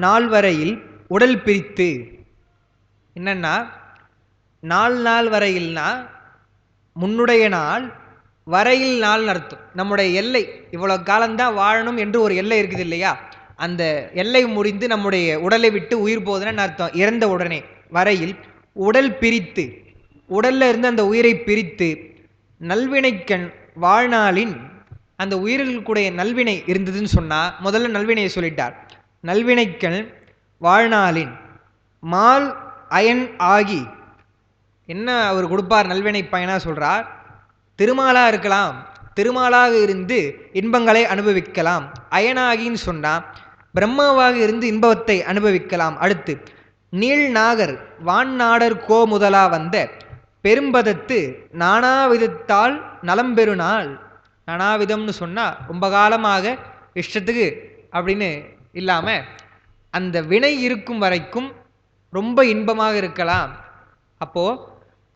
நாள் வரையில் உடல் பிரித்து, என்னன்னா நாள் வரையில்னா முன்னுடைய நாள் வரையில் நாள்னு அர்த்தம். நம்முடைய எல்லை இவ்வளோ காலம்தான் வாழணும் என்று ஒரு எல்லை இருக்குது இல்லையா, அந்த எல்லை முடிந்து நம்முடைய உடலை விட்டு உயிர் போகுதுன்னு அர்த்தம். இறந்த உடனே வரையில் உடல் பிரித்து, உடல்ல இருந்து அந்த உயிரை பிரித்து நல்வினைக்கண் வாழ்நாளின், அந்த உயிர்களுக்குடைய நல்வினை இருந்ததுன்னு சொன்னால் முதல்ல நல்வினையை சொல்லிட்டார். நல்வினைக்கண் வாழ்நாளின் மால் அயன் ஆகி, என்ன அவர் கொடுப்பார் நல்வினை பயனாக சொல்கிறார், திருமாலாக இருக்கலாம், திருமாலாக இருந்து இன்பங்களை அனுபவிக்கலாம். அயனாகின்னு சொன்னால் பிரம்மாவாக இருந்து இன்பத்தை அனுபவிக்கலாம். அடுத்து நீள் நாகர் வான்நாடர் கோ முதலா வந்த பெரும்பதத்து நானாவிதத்தால் நலம்பெருநாள். நானாவிதம்னு சொன்னால் ரொம்ப காலமாக இஷ்டத்துக்கு அப்படின்னு இல்லாமல் அந்த வினை இருக்கும் வரைக்கும் ரொம்ப இன்பமாக இருக்கலாம். அப்போது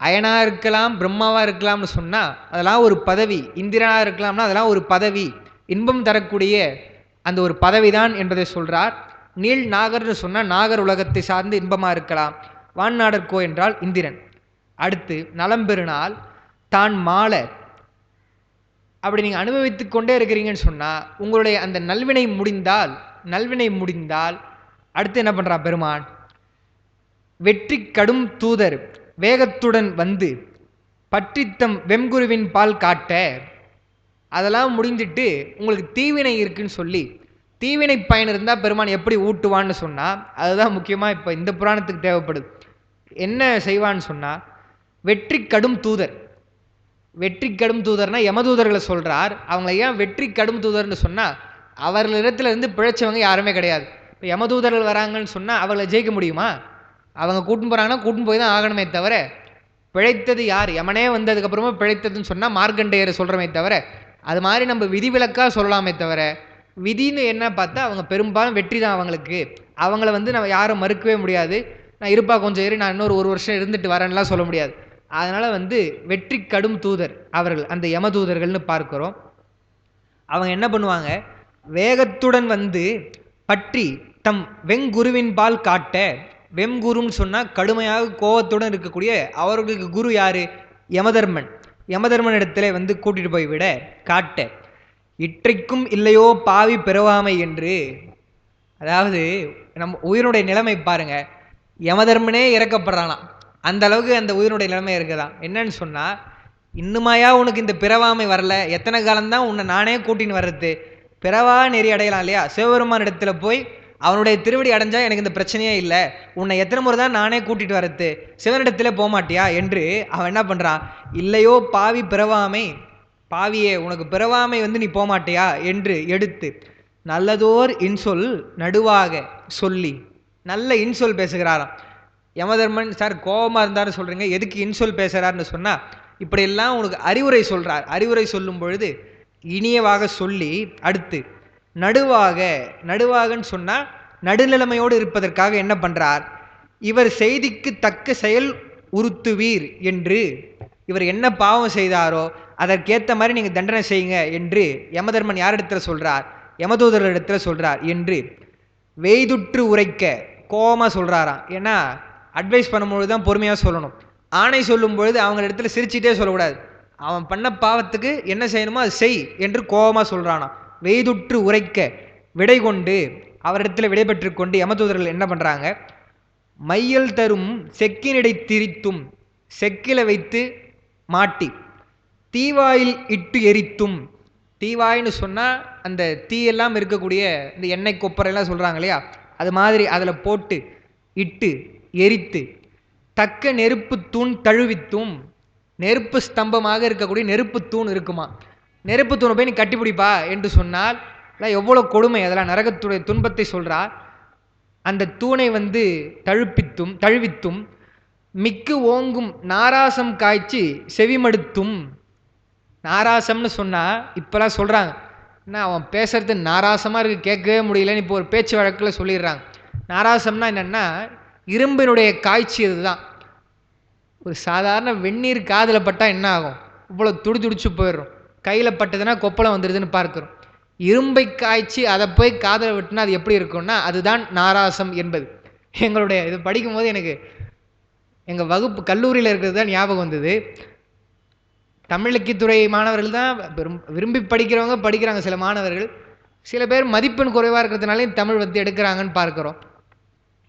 அயனாக இருக்கலாம், பிரம்மாவாக இருக்கலாம்னு சொன்னால் அதெல்லாம் ஒரு பதவி. இந்திரனாக இருக்கலாம்னா அதெல்லாம் ஒரு பதவி. இன்பம் தரக்கூடிய அந்த ஒரு பதவிதான் என்பதை சொல்றார். நீள் நாகர்னு சொன்னால் நாகர் உலகத்தை சார்ந்து இன்பமாக இருக்கலாம். வான்நாடர்கோ என்றால் இந்திரன். அடுத்து நலம் பெருநாள் தான் மாலை. அப்படி நீங்கள் அனுபவித்து கொண்டே இருக்கிறீங்கன்னு சொன்னால் உங்களுடைய அந்த நல்வினை முடிந்தால் அடுத்து என்ன பண்ணுறா பெருமான்? வெற்றி கடும் தூதர் வேகத்துடன் வந்து பற்றித்தம் வெம்குருவின் பால் காட்ட. அதெல்லாம் முடிஞ்சிட்டு உங்களுக்கு தீவினை இருக்குன்னு சொல்லி தீவினை பயன் இருந்தால் பெருமான் எப்படி ஊட்டுவான்னு சொன்னால் அதுதான் முக்கியமாக இப்போ இந்த புராணத்துக்கு தேவைப்படுது. என்ன செய்வான்னு சொன்னால் வெற்றி கடும் தூதர். வெற்றி கடும் தூதர்னா யமதூதர்களை சொல்கிறார். அவங்கள ஏன் வெற்றி கடும் தூதர்னு சொன்னால் அவர்களிடத்துல இருந்து பிழைச்சவங்க யாருமே கிடையாது. இப்போ யமதூதர்கள் வராங்கன்னு சொன்னால் அவங்களை ஜெயிக்க முடியுமா? அவங்க கூட்டின்னு போகிறாங்கன்னா கூட்டின்னு போய் தான் ஆகணுமே தவிர பிழைத்தது யார்? யமனே வந்ததுக்கப்புறமா பிழைத்ததுன்னு சொன்னால் மார்க்கண்டேயரை சொல்கிறமே தவிர அது மாதிரி நம்ம விதிவிலக்காக சொல்லலாமே தவிர விதின்னு என்ன பார்த்தா அவங்க பெரும்பாலும் வெற்றி தான் அவங்களுக்கு. அவங்கள நம்ம யாரும் மறுக்கவே முடியாது. நான் இருப்பா கொஞ்சம் ஏறி நான் இன்னொரு 1 வருஷம் இருந்துட்டு வரேன்லாம் சொல்ல முடியாது. அதனால் வெற்றி கடும் தூதர் அவர்கள் அந்த யமதூதர்கள்னு பார்க்கிறோம். அவங்க என்ன பண்ணுவாங்க? வேகத்துடன் வந்து பற்றி தம் வெங்குருவின் பால் காட்ட. வெம்குருன்னு சொன்னால் கடுமையாக கோபத்துடன் இருக்கக்கூடிய அவர்களுக்கு குரு யாரு? யமதர்மன். யமதர்மன் இடத்துல கூட்டிட்டு போய் விட காட்ட. இற்றைக்கும் இல்லையோ பாவி பிறவாமை என்று. அதாவது நம்ம உயிரினுடைய நிலைமை பாருங்க. யமதர்மனே இறக்கப்படுறானா அந்த அளவுக்கு அந்த உயிரினுடைய நிலைமை இருக்குதான். என்னன்னு சொன்னா இன்னுமாயா உனக்கு இந்த பிறவாமை வரல? எத்தனை காலம்தான் உன்னை நானே கூட்டின்னு வர்றது? பிறவா நெறி அடையலாம் இல்லையா? சிவபெருமான் இடத்துல போய் அவனுடைய திருவடி அடைஞ்சா எனக்கு இந்த பிரச்சனையே இல்லை. உன்னை எத்தனை முறை தான் நானே கூட்டிட்டு வர்றது? சிவனிடத்துல போக மாட்டியா என்று அவன் என்ன பண்றான்? இல்லையோ பாவி பிறவாமை, பாவியே உனக்கு பிறவாமை நீ போகமாட்டியா என்று எடுத்து நல்லதோர் இன்சொல் நடுவாக சொல்லி நல்ல இன்சொல் பேசுகிறாராம் யமதர்மன். சார் கோபமாக இருந்தாரு சொல்றீங்க, எதுக்கு இன்சொல் பேசுறாருன்னு சொன்னா இப்படியெல்லாம் உனக்கு அறிவுரை சொல்றார். அறிவுரை சொல்லும் பொழுது இனியவாக சொல்லி அடுத்து நடுவாகன்னு சொன்னா நடுநிலைமையோடு இருப்பதற்காக என்ன பண்றார்? இவர் செய்திக்கு தக்க செயல் உறுத்துவீர் என்று, இவர் என்ன பாவம் செய்தாரோ அதற்கேற்ற மாதிரி நீங்கள் தண்டனை செய்யுங்க என்று யமதர்மன் யாரிடத்துல சொல்றார்? யமதூதர்களிடத்துல சொல்றார் என்று வெய்துற்று உரைக்க கோபமாக சொல்றாராம். ஏன்னா அட்வைஸ் பண்ணும்பொழுது தான் பொறுமையாக சொல்லணும். ஆணை சொல்லும் பொழுது அவங்க இடத்துல சிரிச்சுட்டே சொல்லக்கூடாது. அவன் பண்ண பாவத்துக்கு என்ன செய்யணுமோ அது செய் என்று கோபமாக சொல்றானா. வெய்துற்று உரைக்க விடை கொண்டு அவரிடத்துல விடை பெற்று கொண்டு யமதூதர்கள் என்ன பண்றாங்க? மையல் தரும் செக்கினிடை திரித்தும், செக்கில வைத்து மாட்டி தீவாயில் இட்டு எரித்தும். தீவாயின்னு சொன்னால் அந்த தீயெல்லாம் இருக்கக்கூடிய இந்த எண்ணெய் கொப்பரையெல்லாம் சொல்கிறாங்க இல்லையா, அது மாதிரி அதில் போட்டு இட்டு எரித்து தக்க நெருப்பு தூண் தழுவித்தும். நெருப்பு ஸ்தம்பமாக இருக்கக்கூடிய நெருப்பு தூண் இருக்குமா, நெருப்பு தூணை போய் நீ கட்டிப்பிடிப்பா என்று சொன்னால் எவ்வளோ கொடுமை! அதெல்லாம் நரகத்துடைய துன்பத்தை சொல்கிறார். அந்த தூணை தழுவித்தும் மிக்கு ஓங்கும் நாராசம் காய்ச்சி செவிமடுத்தும். நாராசம்னு சொன்னால் இப்போலாம் சொல்கிறாங்க, என்ன அவன் பேசுறது நாராசமாக இருக்குது, கேட்கவே முடியலன்னு இப்போ ஒரு பேச்சு வழக்கில் சொல்லிடுறாங்க. நாராசம்னா என்னென்னா இரும்பினுடைய காய்ச்சி. இதுதான் ஒரு சாதாரண வெந்நீர் காதில் பட்டால் என்ன ஆகும்? இவ்வளோ துடிச்சு போயிடுறோம். கையில் பட்டதுன்னா கொப்பளம் வந்துடுதுன்னு பார்க்குறோம். இரும்பை காய்ச்சி அதை போய் காதில் விட்டுனா அது எப்படி இருக்கும்னா அதுதான் நாராசம் என்பது. எங்களுடைய இது படிக்கும் போது எனக்கு எங்கள் வகுப்பு கல்லூரியில் இருக்கிறது தான் ஞாபகம் வந்தது. தமிழ் இலக்கியத்துறை மாணவர்கள் தான் விரும்பி படிக்கிறாங்க. சில மாணவர்கள், சில பேர் மதிப்பெண் குறைவாக இருக்கிறதுனாலையும் தமிழ் எடுக்கிறாங்கன்னு பார்க்குறோம்.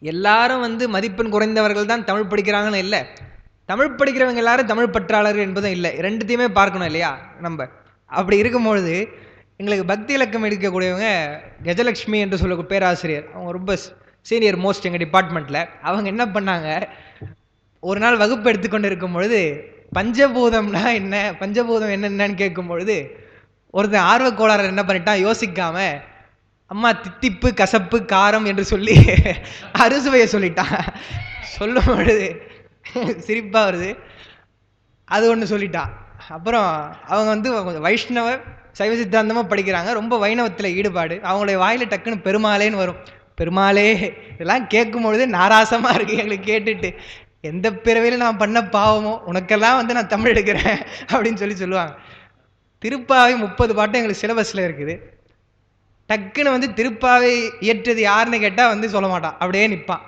எல்லாரும் மதிப்பெண் குறைந்தவர்கள் தான் தமிழ் படிக்கிறாங்கன்னு இல்லை, தமிழ் படிக்கிறவங்க எல்லாரும் தமிழ் பற்றாளர்கள் என்பதும் இல்லை. ரெண்டுத்தையுமே பார்க்கணும் இல்லையா நம்ம. அப்படி இருக்கும்பொழுது எங்களுக்கு பக்தி இலக்கம் எடுக்கக்கூடியவங்க கஜலட்சுமி என்று சொல்ல பேராசிரியர், அவங்க ரொம்ப சீனியர் மோஸ்ட் எங்கள் டிபார்ட்மெண்ட்டில். அவங்க என்ன பண்ணாங்க, ஒரு நாள் வகுப்பு எடுத்துக்கொண்டு இருக்கும் பொழுது பஞ்சபூதம்னா என்ன, பஞ்சபூதம் என்னென்னு கேட்கும் பொழுது ஒருத்தன் ஆர்வக்கோளாளர் என்ன பண்ணிட்டான், யோசிக்காம அம்மா தித்திப்பு கசப்பு காரம் என்று சொல்லி அறுசுவையை சொல்லிட்டான். சொல்லும் பொழுது சிரிப்பாக வருது. அது ஒன்று சொல்லிட்டான். அப்புறம் அவங்க வைஷ்ணவ சைவ சித்தாந்தமாக படிக்கிறாங்க, ரொம்ப வைணவத்தில் ஈடுபாடு. அவங்களுடைய வாயில் டக்குன்னு பெருமாளேன்னு வரும். பெருமாளே இதெல்லாம் கேட்கும் பொழுது நாராசமாக இருக்குது எங்களுக்கு கேட்டுட்டு. எந்த பிறவையில் நான் பண்ண பாவமோ உனக்கெல்லாம் நான் தமிழ் எடுக்கிறேன் அப்படின்னு சொல்லுவாங்க. திருப்பாவை 30 பாட்டும் எங்களுக்கு சிலபஸில் இருக்குது. டக்குன்னு வந்து திருப்பாவை இயற்றது யாருன்னு கேட்டால் வந்து சொல்ல மாட்டான், அப்படியே நிற்பான்.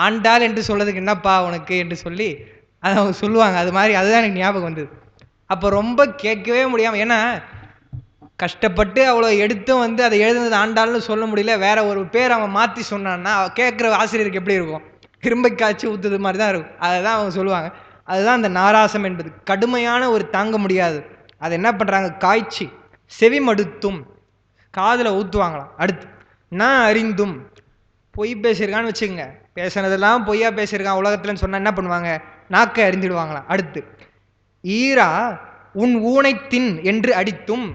ஆண்டாள் என்று சொல்றதுக்கு என்னப்பா உனக்கு என்று சொல்லி அதை அவங்க சொல்லுவாங்க. அது மாதிரி அதுதான் எனக்கு ஞாபகம் வந்தது. அப்போ ரொம்ப கேட்கவே முடியாமல், ஏன்னா கஷ்டப்பட்டு அவ்வளோ எடுத்தும் வந்து அதை எழுதுனது ஆண்டாள்னு சொல்ல முடியல, வேற ஒரு பேர் அவன் மாற்றி சொன்னான்னா கேட்குற ஆசிரியருக்கு எப்படி இருக்கும்? இரும்பை காய்ச்சி ஊற்றுது மாதிரி தான் இருக்கும். அதை தான் அவங்க சொல்லுவாங்க. அதுதான் அந்த நாராசம் என்பது, கடுமையான ஒரு தாங்க முடியாது. அதை என்ன பண்ணுறாங்க, காய்ச்சி செவி மடுத்தும் காதில் ஊற்றுவாங்களாம். அடுத்து நான் அறிந்தும், பொய் பேசியிருக்கான்னு வச்சுக்கோங்க, பேசுனதெல்லாம் பொய்யா பேசியிருக்கான் உலகத்துலன்னு சொன்னால் என்ன பண்ணுவாங்க, நாக்கை அறிஞ்சிடுவாங்களாம். அடுத்து ஈரா உன் ஊனை தின் என்று அடித்தும்,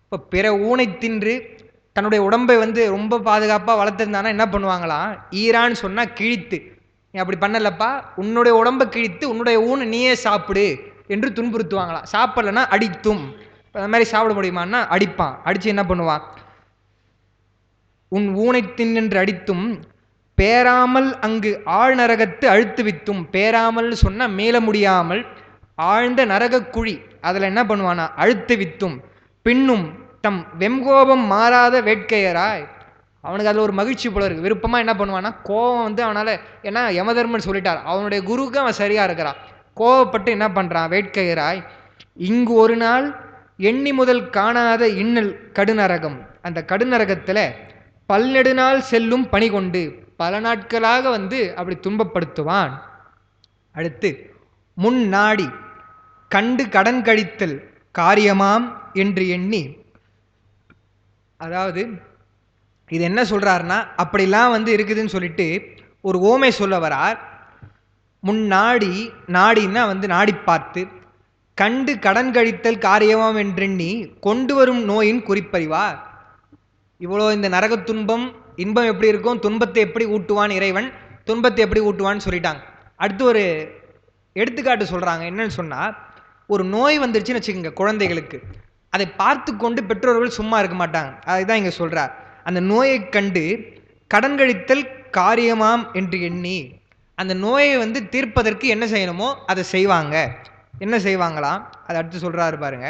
இப்போ பிற ஊனை தின்று தன்னுடைய உடம்பை வந்து ரொம்ப பாதுகாப்பாக வளர்த்துருந்தானா என்ன பண்ணுவாங்களாம், ஈரான்னு சொன்னால் கிழித்து, நீ அப்படி பண்ணலப்பா, உன்னுடைய உடம்பை கிழித்து உன்னுடைய ஊனை நீயே சாப்பிடு என்று துன்புறுத்துவாங்களாம். சாப்பிடலன்னா அடித்தும், அந்த மாதிரி சாப்பிட முடியுமான்னா அடிப்பான். அடித்து என்ன பண்ணுவான், உன் ஊனை தின் என்று அடித்தும் பேராமல் அங்கு ஆழ் நரகத்து அழுத்து வித்தும், பேராமல் சொன்னால் மேல முடியாமல் ஆழ்ந்த நரக குழி, அதில் என்ன பண்ணுவானா அழுத்து வித்தும், பின்னும் தம் வெம்கோபம் மாறாத வேட்கையராய், அவனுக்கு அதில் ஒரு மகிழ்ச்சி போல இருக்கு, விருப்பமாக என்ன பண்ணுவான்னா கோபம் வந்து அவனால், ஏன்னா யமதர்மன் சொல்லிட்டார் அவனுடைய குருவுக்கு அவன் சரியாக இருக்கிறான், கோபப்பட்டு என்ன பண்ணுறான் வேட்கையராய், இங்கு ஒரு நாள் எண்ணி முதல் காணாத இன்னல் கடுநரகம், அந்த கடுநரகத்தில் பல்நெடுநாள் செல்லும் பணி கொண்டு பல நாட்களாக வந்து அப்படி துன்பப்படுத்துவான். அடுத்து முன் நாடி கண்டு கடன் கழித்தல் காரியமாம் என்று எண்ணி, அதாவது இது என்ன சொல்றாருன்னா, அப்படிலாம் வந்து இருக்குதுன்னு சொல்லிட்டு ஒரு ஓமை சொல்ல வரார். முன்னாடி, நாடின்னா வந்து நாடி பார்த்து, கண்டு கடன் கழித்தல் காரியமாம் என்றெண்ணி கொண்டு வரும் நோயின் குறிப்பறிவார். இவ்வளோ இந்த நரக துன்பம், இன்பம் எப்படி இருக்கும், துன்பத்தை எப்படி ஊட்டுவான் இறைவன், துன்பத்தை எப்படி ஊட்டுவான்னு சொல்லிட்டாங்க. அடுத்து ஒரு எடுத்துக்காட்டு சொல்கிறாங்க. என்னன்னு சொன்னால், ஒரு நோய் வந்துருச்சுன்னு வச்சுக்கோங்க குழந்தைகளுக்கு, அதை பார்த்து கொண்டு பெற்றோர்கள் சும்மா இருக்க மாட்டாங்க. அதுதான் இங்கே சொல்கிறார். அந்த நோயை கண்டு கடன் கழித்தல் காரியமாம் என்று எண்ணி அந்த நோயை வந்து தீர்ப்பதற்கு என்ன செய்யணுமோ அதை செய்வாங்க. என்ன செய்வாங்களாம், அதை அடுத்து சொல்கிறாரு பாருங்க.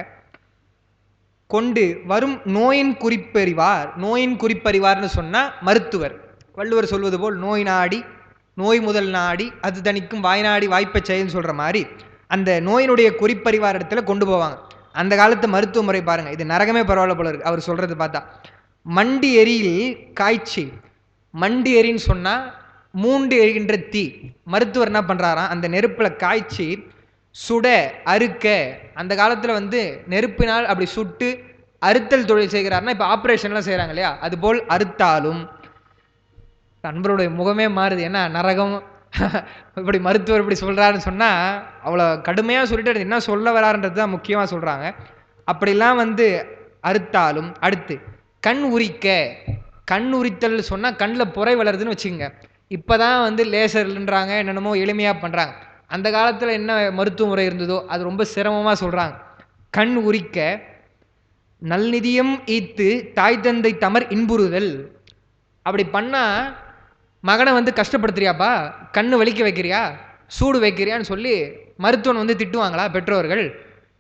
கொண்டு வரும் நோயின் குறிப்பறிவார். நோயின் குறிப்பறிவார்னு சொன்னால் மருத்துவர். வள்ளுவர் சொல்வது போல் நோய் நாடி நோய் முதல் நாடி அது தணிக்கும் வாய்நாடி வாய்ப்பை செயல்னு சொல்கிற மாதிரி அந்த நோயினுடைய குறிப்பறிவார் இடத்துல கொண்டு போவாங்க. அந்த காலத்து மருத்துவ முறை பாருங்கள், இது நரகமே பரவாயில்ல போல இருக்கு அவர் சொல்கிறது பார்த்தா. மண்டி எரியில் காய்ச்சி, மண்டி எரின்னு சொன்னால் மூண்டு எரிகின்ற தீ, மருத்துவர் என்ன பண்ணுறாராம், அந்த நெருப்பில் காய்ச்சி சுட அறுக்க, அந்த காலத்தில் வந்து நெருப்பினால் அப்படி சுட்டு அறுத்தல் தொழில் செய்கிறாருன்னா, இப்போ ஆப்ரேஷன்லாம் செய்கிறாங்க இல்லையா, அதுபோல் அறுத்தாலும், நண்பருடைய முகமே மாறுது, ஏன்னா நரகம் இப்படி மருத்துவர் இப்படி சொல்கிறாருன்னு சொன்னால் அவ்வளோ கடுமையாக சொல்லிட்டு என்ன சொல்ல வராருன்றது தான் முக்கியமாக சொல்கிறாங்க. அப்படிலாம் வந்து அறுத்தாலும். அடுத்து கண் உரிக்க, கண் உரித்தல் சொன்னால் கண்ணில் புரை வளருதுன்னு வச்சுக்கோங்க. இப்போ தான் வந்து லேசர்ன்றாங்க, என்னென்னமோ எளிமையாக பண்ணுறாங்க. அந்த காலத்தில் என்ன மருத்துவ முறை இருந்ததோ அது ரொம்ப சிரமமாக சொல்கிறாங்க. கண் உரிக்க நல்நிதியம் ஈத்து தாய் தந்தை தமர் இன்புறுதல், அப்படி பண்ணால் மகனை வந்து கஷ்டப்படுத்துறியாப்பா, கண்ணு வலிக்க வைக்கிறியா, சூடு வைக்கிறியான்னு சொல்லி மருத்துவன் வந்து திட்டுவாங்களா பெற்றோர்கள்?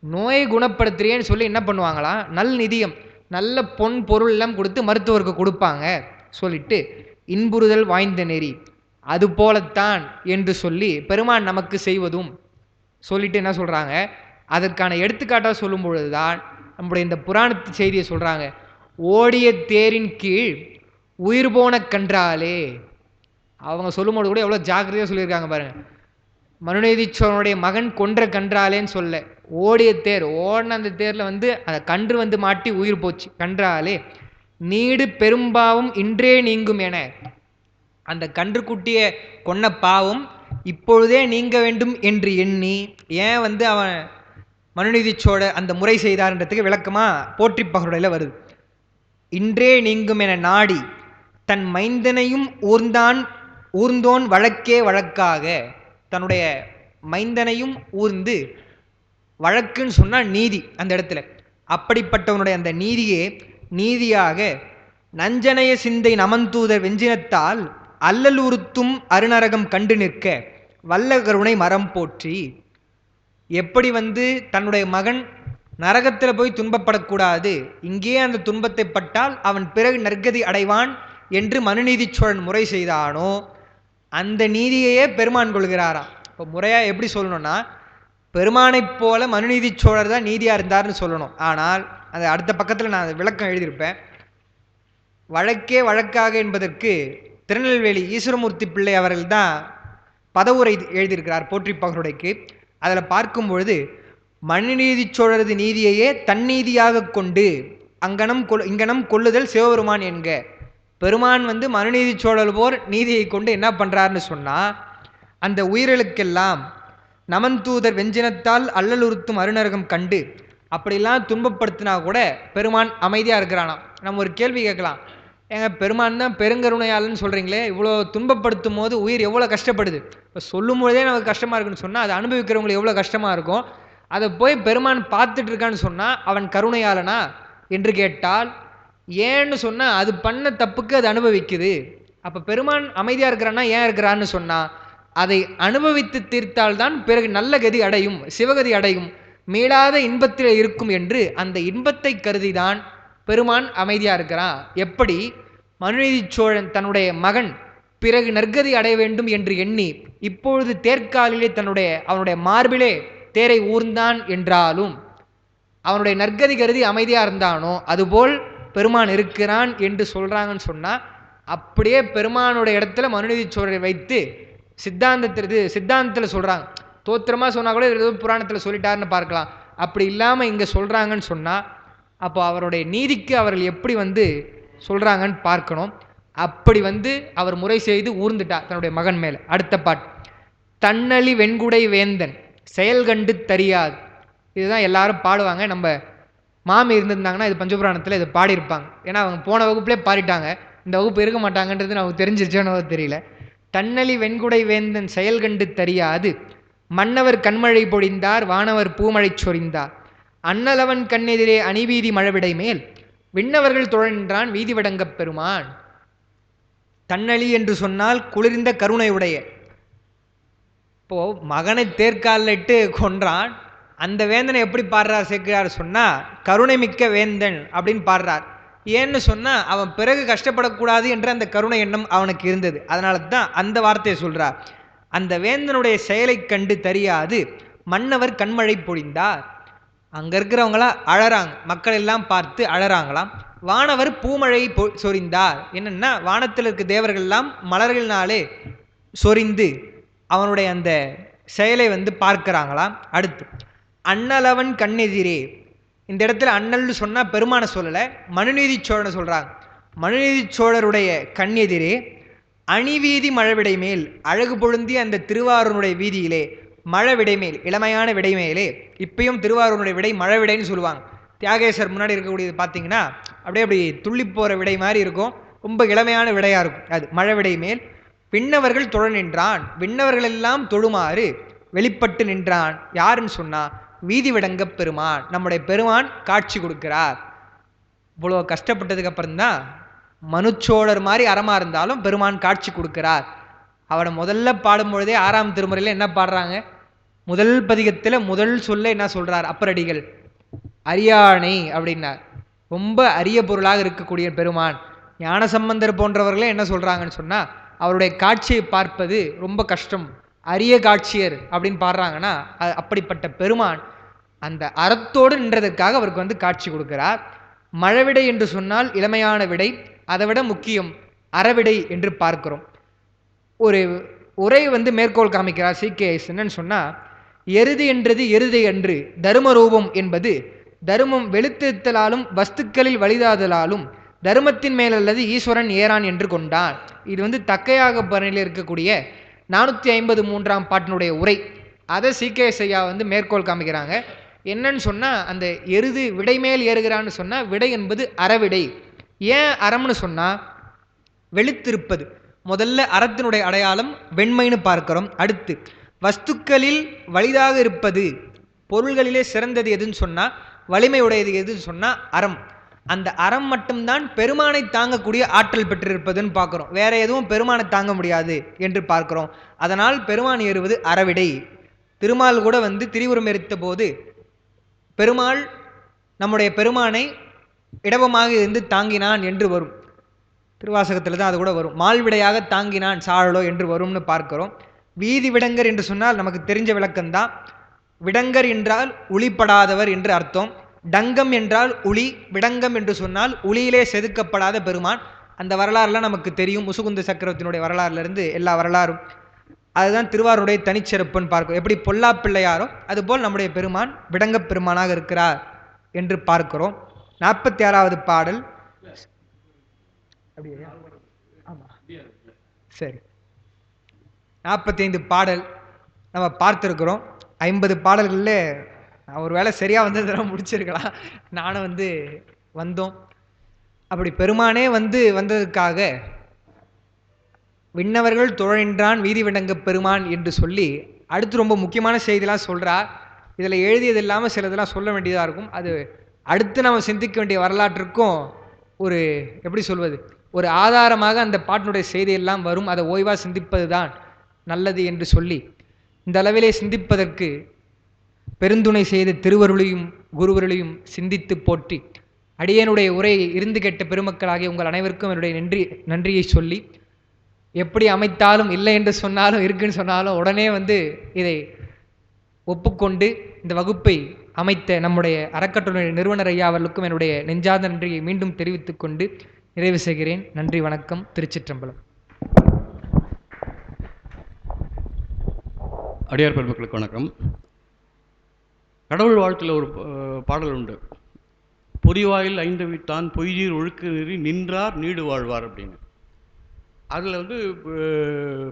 நோயை குணப்படுத்துறியேன்னு சொல்லி என்ன பண்ணுவாங்களா, நல் நிதியம் நல்ல பொன் பொருள் எல்லாம் கொடுத்து மருத்துவருக்கு கொடுப்பாங்க. சொல்லிட்டு இன்புறுதல் வாய்ந்த நெறி அது போலத்தான் என்று சொல்லி பெருமான் நமக்கு செய்வதும் சொல்லிட்டு என்ன சொல்கிறாங்க, அதற்கான எடுத்துக்காட்டாக சொல்லும் பொழுதுதான் நம்முடைய இந்த புராணத்து செய்தியை சொல்கிறாங்க. ஓடிய தேரின் கீழ் உயிர் போன கன்றாலே, அவங்க சொல்லும்போது கூட எவ்வளோ ஜாக்கிரதையாக சொல்லியிருக்காங்க பாருங்க. மனுநீதிச்சோரனுடைய மகன் கொன்ற கன்றாலேன்னு சொல்ல, ஓடிய தேர், ஓடின அந்த தேரில் வந்து அந்த கன்று வந்து மாட்டி உயிர் போச்சு. கன்றாலே நீடு பெரும்பாவும் இன்றே நீங்கும் என, அந்த கன்றுக்குட்டியை கொன்ன பாவம் இப்பொழுதே நீங்க வேண்டும் என்று எண்ணி, ஏன் வந்து அவன் மனுநீதிச்சோட அந்த முறை செய்தார்ன்றதுக்கு விளக்கமாக போற்றி பகருடையில் வருது. இன்றே நீங்கும் என நாடி தன் மைந்தனையும் ஊர்ந்தோன் வழக்கே வழக்காக, தன்னுடைய மைந்தனையும் ஊர்ந்து, வழக்குன்னு சொன்னால் நீதி அந்த இடத்துல, அப்படிப்பட்டவனுடைய அந்த நீதியே நீதியாக நஞ்சனைய சிந்தை நமந்தூதர் வெஞ்சினத்தால் அல்லலுறுத்தும் அருநரகம் கண்டு நிற்க வல்ல கருணை மரம் போற்றி. எப்படி வந்து தன்னுடைய மகன் நரகத்தில் போய் துன்பப்படக்கூடாது, இங்கே அந்த துன்பத்தை பட்டால் அவன் பிறகு நற்கதி அடைவான் என்று மனுநீதி சோழன் முறை செய்தானோ அந்த நீதியையே பெருமான் கொள்கிறாராம். இப்போ முறையாக எப்படி சொல்லணும்னா, பெருமானைப் போல மனுநீதி சோழர் தான் நீதியாக இருந்தார்னு சொல்லணும். ஆனால் அது அடுத்த பக்கத்தில் நான் விளக்கம் எழுதியிருப்பேன். வழக்கே வழக்காக என்பதற்கு திருநெல்வேலி ஈஸ்வரமூர்த்தி பிள்ளை அவர்கள் தான் பதவுரை எழுதியிருக்கிறார் போற்றி பகருடைக்கு. அதில் பார்க்கும் பொழுது மனுநீதி சோழரது நீதியையே தன்னீதியாக கொண்டு இங்கனம் கொள்ளுதல் சிவபெருமான் என்க. பெருமான் மனுநீதி சோழல் போர் நீதியை கொண்டு என்ன பண்ணுறாருன்னு சொன்னால், அந்த உயிர்களுக்கெல்லாம் நமந்தூதர் வெஞ்சினத்தால் அல்லலுறுத்தும் அருணரகம் கண்டு அப்படிலாம் துன்பப்படுத்தினா கூட பெருமான் அமைதியாக இருக்கிறானா. நம்ம ஒரு கேள்வி கேட்கலாம், ஏங்க பெருமான் தான் பெருங்கருணையாளன்னு சொல்கிறீங்களே, இவ்வளோ துன்பப்படுத்தும் போது உயிர் எவ்வளோ கஷ்டப்படுது, இப்போ சொல்லும் பொழுதே நமக்கு கஷ்டமாக இருக்குன்னு சொன்னால் அது அனுபவிக்கிறவங்களுக்கு எவ்வளோ கஷ்டமாக இருக்கும், அதை போய் பெருமான் பார்த்துட்டு இருக்கான்னு சொன்னால் அவன் கருணையாளனா என்று கேட்டால், ஏன்னு சொன்னால் அது பண்ண தப்புக்கு அது அனுபவிக்குது. அப்போ பெருமான் அமைதியாக இருக்கிறான்னா ஏன் இருக்கிறான்னு சொன்னால், அதை அனுபவித்து தீர்த்தால்தான் பிறகு நல்ல கதி அடையும், சிவகதி அடையும், மீளாத இன்பத்தில் இருக்கும் என்று அந்த இன்பத்தை கருதிதான் பெருமான் அமைதியாக இருக்கிறான். எப்படி மனுநீதி சோழன் தன்னுடைய மகன் பிறகு நற்கதி அடைய வேண்டும் என்று எண்ணி இப்பொழுது தேர்காலிலே அவனுடைய மார்பிலே தேரை ஊர்ந்தான் என்றாலும் அவனுடைய நற்கதி கருதி அமைதியாக இருந்தானோ அதுபோல் பெருமான் இருக்கிறான் என்று சொல்கிறாங்கன்னு சொன்னால், அப்படியே பெருமானுடைய இடத்துல மனுநீதி சோழரை வைத்து சித்தாந்தத்தில் சொல்கிறாங்க. தோத்திரமாக சொன்னால் கூட ஏதோ புராணத்தில் சொல்லிட்டாருன்னு பார்க்கலாம். அப்படி இல்லாமல் இங்கே சொல்கிறாங்கன்னு சொன்னால், அப்போ அவருடைய நீதிக்கு அவர்கள் எப்படி சொல்கிறாங்கன்னு பார்க்கணும். அப்படி அவர் முறை செய்து ஊர்ந்துட்டார் தன்னுடைய மகன் மேலே. அடுத்த பாட்டு, தன்னழி வெண்குடை வேந்தன் செயல் கண்டு தரியாது. இதுதான் எல்லாரும் பாடுவாங்க. நம்ம மாமி இருந்திருந்தாங்கன்னா இது பஞ்சபுராணத்தில் இதை பாடியிருப்பாங்க. ஏன்னா அவங்க போன வகுப்புலேயே பாடிட்டாங்க, இந்த வகுப்பு இருக்க மாட்டாங்கன்றது நமக்கு தெரிஞ்சிருச்சோன்னு தெரியல. தன்னழி வெண்குடை வேந்தன் செயல் கண்டு தரியாது, மன்னவர் கண்மழை பொழிந்தார் வானவர் பூமழை சொரிந்தார், அன்னலவன் கண்ணெதிரே அணிவீதி மழவிடை மேல் விண்ணவர்கள் தொழன்றான் வீதி வடங்கப் பெருமான். தன்னழி என்று சொன்னால் குளிர்ந்த கருணையுடைய. இப்போ மகனை தேர்காலில் இட்டு கொன்றான், அந்த வேந்தனை எப்படி பாடுறார் சேர்க்கிறார் சொன்னால், கருணை மிக்க வேந்தன் அப்படின்னு பாடுறார். ஏன்னு சொன்னால் அவன் பிறகு கஷ்டப்படக்கூடாது என்ற அந்த கருணை எண்ணம் அவனுக்கு இருந்தது. அதனால தான் அந்த வார்த்தையை சொல்கிறார். அந்த வேந்தனுடைய செயலை கண்டு தெரியாது மன்னவர் கண்மழை பொழிந்தார். அங்கே இருக்கிறவங்களா அழறாங்க, மக்கள் எல்லாம் பார்த்து அழறாங்களாம். வானவர் பூமழை சொரிந்தார். என்னன்னா வானத்தில் இருக்க தேவர்கள் எல்லாம் மலர்கள்னாலே சொரிந்து அவனுடைய அந்த செயலை பார்க்கிறாங்களாம். அடுத்து, அண்ணலவன் கண்ணெதிரே. இந்த இடத்துல அண்ணல்னு சொன்னால் பெருமானை சொல்லலை, மனுநீதி சோழனை சொல்கிறாங்க. மனுநீதி சோழருடைய கண்ணெதிரே அணிவீதி மழவிடை மேல், அழகு பொருந்திய அந்த திருவாரூருடைய வீதியிலே மழை விடை மேல், இளமையான விடை மேலே. இப்பயும் திருவாரூருடைய விடை மழை விடைன்னு சொல்லுவாங்க. தியாகேசர் முன்னாடி இருக்கக்கூடியது பார்த்தீங்கன்னா அப்படி துள்ளி போகிற விடை மாதிரி இருக்கும், ரொம்ப இளமையான விடையாக இருக்கும். அது மழை விடை மேல் விண்ணவர்கள் தொழ நின்றான், விண்ணவர்கள் எல்லாம் தொழுமாறு வெளிப்பட்டு நின்றான். யாருன்னு சொன்னால் வீதி விடங்க பெருமான், நம்முடைய பெருமான் காட்சி கொடுக்கிறார். இவ்வளோ கஷ்டப்பட்டதுக்கு அப்புறம்தான் மனுச்சோழர் மாதிரி அறமா இருந்தாலும் பெருமான் காட்சி கொடுக்கிறார். அவனை முதல்ல பாடும்பொழுதே 6ஆம் திருமுறையில் என்ன பாடுறாங்க, முதல் பதிகத்தில் முதல் சொல்ல என்ன சொல்றார் அப்பரடிகள், அரியானை அப்படின்னார். ரொம்ப அரிய பொருளாக இருக்கக்கூடிய பெருமான். ஞானசம்பந்தர் போன்றவர்களே என்ன சொல்றாங்கன்னு சொன்னா, அவருடைய காட்சியை பார்ப்பது ரொம்ப கஷ்டம், அரிய காட்சியர் அப்படின்னு பாடுறாங்கன்னா, அப்படிப்பட்ட பெருமான் அந்த அறத்தோடு நின்றதற்காக அவருக்கு காட்சி கொடுக்கிறார். மழவிடை என்று சொன்னால் இளமையான விடை, அதை விட முக்கியம் அறவிடை என்று பார்க்கிறோம். ஒரு உரை மேற்கோள் காமிக்கிறார் CKS. என்னன்னு சொன்னால், எருது என்றது எருதை அன்று தருமரூபம் என்பது தருமம் வெளுத்திருத்தலாலும் வஸ்துக்களில் வலிதாதலாலும் தருமத்தின் மேல் அல்லது ஈஸ்வரன் ஏறான் என்று கொண்டான். இது தக்கையாக பரணியில் இருக்கக்கூடிய 453ஆம் பாட்டினுடைய உரை. அதை CKS ஐயா மேற்கோள் காமிக்கிறாங்க. என்னன்னு சொன்னால், அந்த எருது விடை மேல் ஏறுகிறான்னு சொன்னால் விடை என்பது அறவிடை. ஏன் அறம்னு சொன்னால் வெளுத்திருப்பது. முதல்ல அறத்தினுடைய அடையாளம் வெண்மைன்னு பார்க்கிறோம். அடுத்து வஸ்துக்களில் வலிதாக இருப்பது, பொருள்களிலே சிறந்தது எதுன்னு சொன்னால் வலிமையுடையது எதுன்னு சொன்னால் அறம். அந்த அறம் மட்டும்தான் பெருமானை தாங்கக்கூடிய ஆற்றல் பெற்றிருப்பதுன்னு பார்க்குறோம். வேற எதுவும் பெருமானை தாங்க முடியாது என்று பார்க்கிறோம். அதனால் பெருமான் ஏறுவது அறவிடை. திருமால் கூட திரிபுரம் எரித்த போது பெருமாள் நம்முடைய பெருமானை இடவமாக இருந்து தாங்கினான் என்று வரும். திருவாசகத்தில் தான் அது கூட வரும். மால்விடையாக தாங்கினான் சாழலோ என்று வரும்னு பார்க்கிறோம். வீதி விடங்கர் என்று சொன்னால் நமக்கு தெரிஞ்ச விளக்கம்தான். விடங்கர் என்றால் உளிப்படாதவர் என்று அர்த்தம். டங்கம் என்றால் உளி, விடங்கம் என்று சொன்னால் உளியிலே செதுக்கப்படாத பெருமான். அந்த வரலாறுலாம் நமக்கு தெரியும். முசுகுந்த சக்கரவர்த்தியினுடைய வரலாறுல இருந்து எல்லா வரலாறும். அதுதான் திருவாரூருடைய தனிச்சிறப்புன்னு பார்க்கும். எப்படி பொல்லா பிள்ளையாரோ அதுபோல் நம்முடைய பெருமான் விடங்கப் பெருமானாக இருக்கிறார் என்று பார்க்கிறோம். 46வது பாடல். சரி, 45 பாடல் நம்ம பார்த்துருக்கிறோம். 50 பாடல்களில் ஒரு வேளை சரியாக வந்து முடிச்சிருக்கலாம். நானும் வந்தோம். அப்படி பெருமானே வந்ததுக்காக விண்ணவர்கள் தொழன்றான் வீதி விடங்க பெருமான் என்று சொல்லி அடுத்து ரொம்ப முக்கியமான செய்திலாம் சொல்கிறார். இதில் எழுதியது இல்லாமல் சிலதெல்லாம் சொல்ல வேண்டியதாக இருக்கும். அது அடுத்து நம்ம சிந்திக்க வேண்டிய வரலாற்றுக்கும் ஒரு எப்படி சொல்வது, ஒரு ஆதாரமாக அந்த பாட்டினுடைய செய்தியெல்லாம் வரும். அதை ஓய்வாக சிந்திப்பது தான் நல்லது என்று சொல்லி இந்த அளவிலே சிந்திப்பதற்கு பெருந்துணை செய்த திருவருளையும் குருவருளையும் சிந்தித்து போற்றி அடியனுடைய உரையை இருந்து கேட்ட பெருமக்களாகிய உங்கள் அனைவருக்கும் என்னுடைய நன்றியை சொல்லி, எப்படி அமைத்தாலும் இல்லை என்று சொன்னாலும் இருக்குன்னு சொன்னாலும் உடனே இதை ஒப்புக்கொண்டு இந்த வகுப்பை அமைத்த நம்முடைய அறக்கட்டளை நிறுவனர் ஐயா அவர்களுக்கும் என்னுடைய நெஞ்சார்ந்த நன்றியை மீண்டும் தெரிவித்துக் கொண்டு நிறைவு செய்கிறேன். நன்றி, வணக்கம். திருச்சிற்றம்பலம். அடியார் பெருமக்களுக்கு வணக்கம். கடவுள் வாழ்த்தில் ஒரு பாடல் உண்டு. பொறிவாயில் ஐந்தவித்தான் பொய்தீர் ஒழுக்கு நெறி நின்றார் நீடு வாழ்வார் அப்படின்னு. அதில்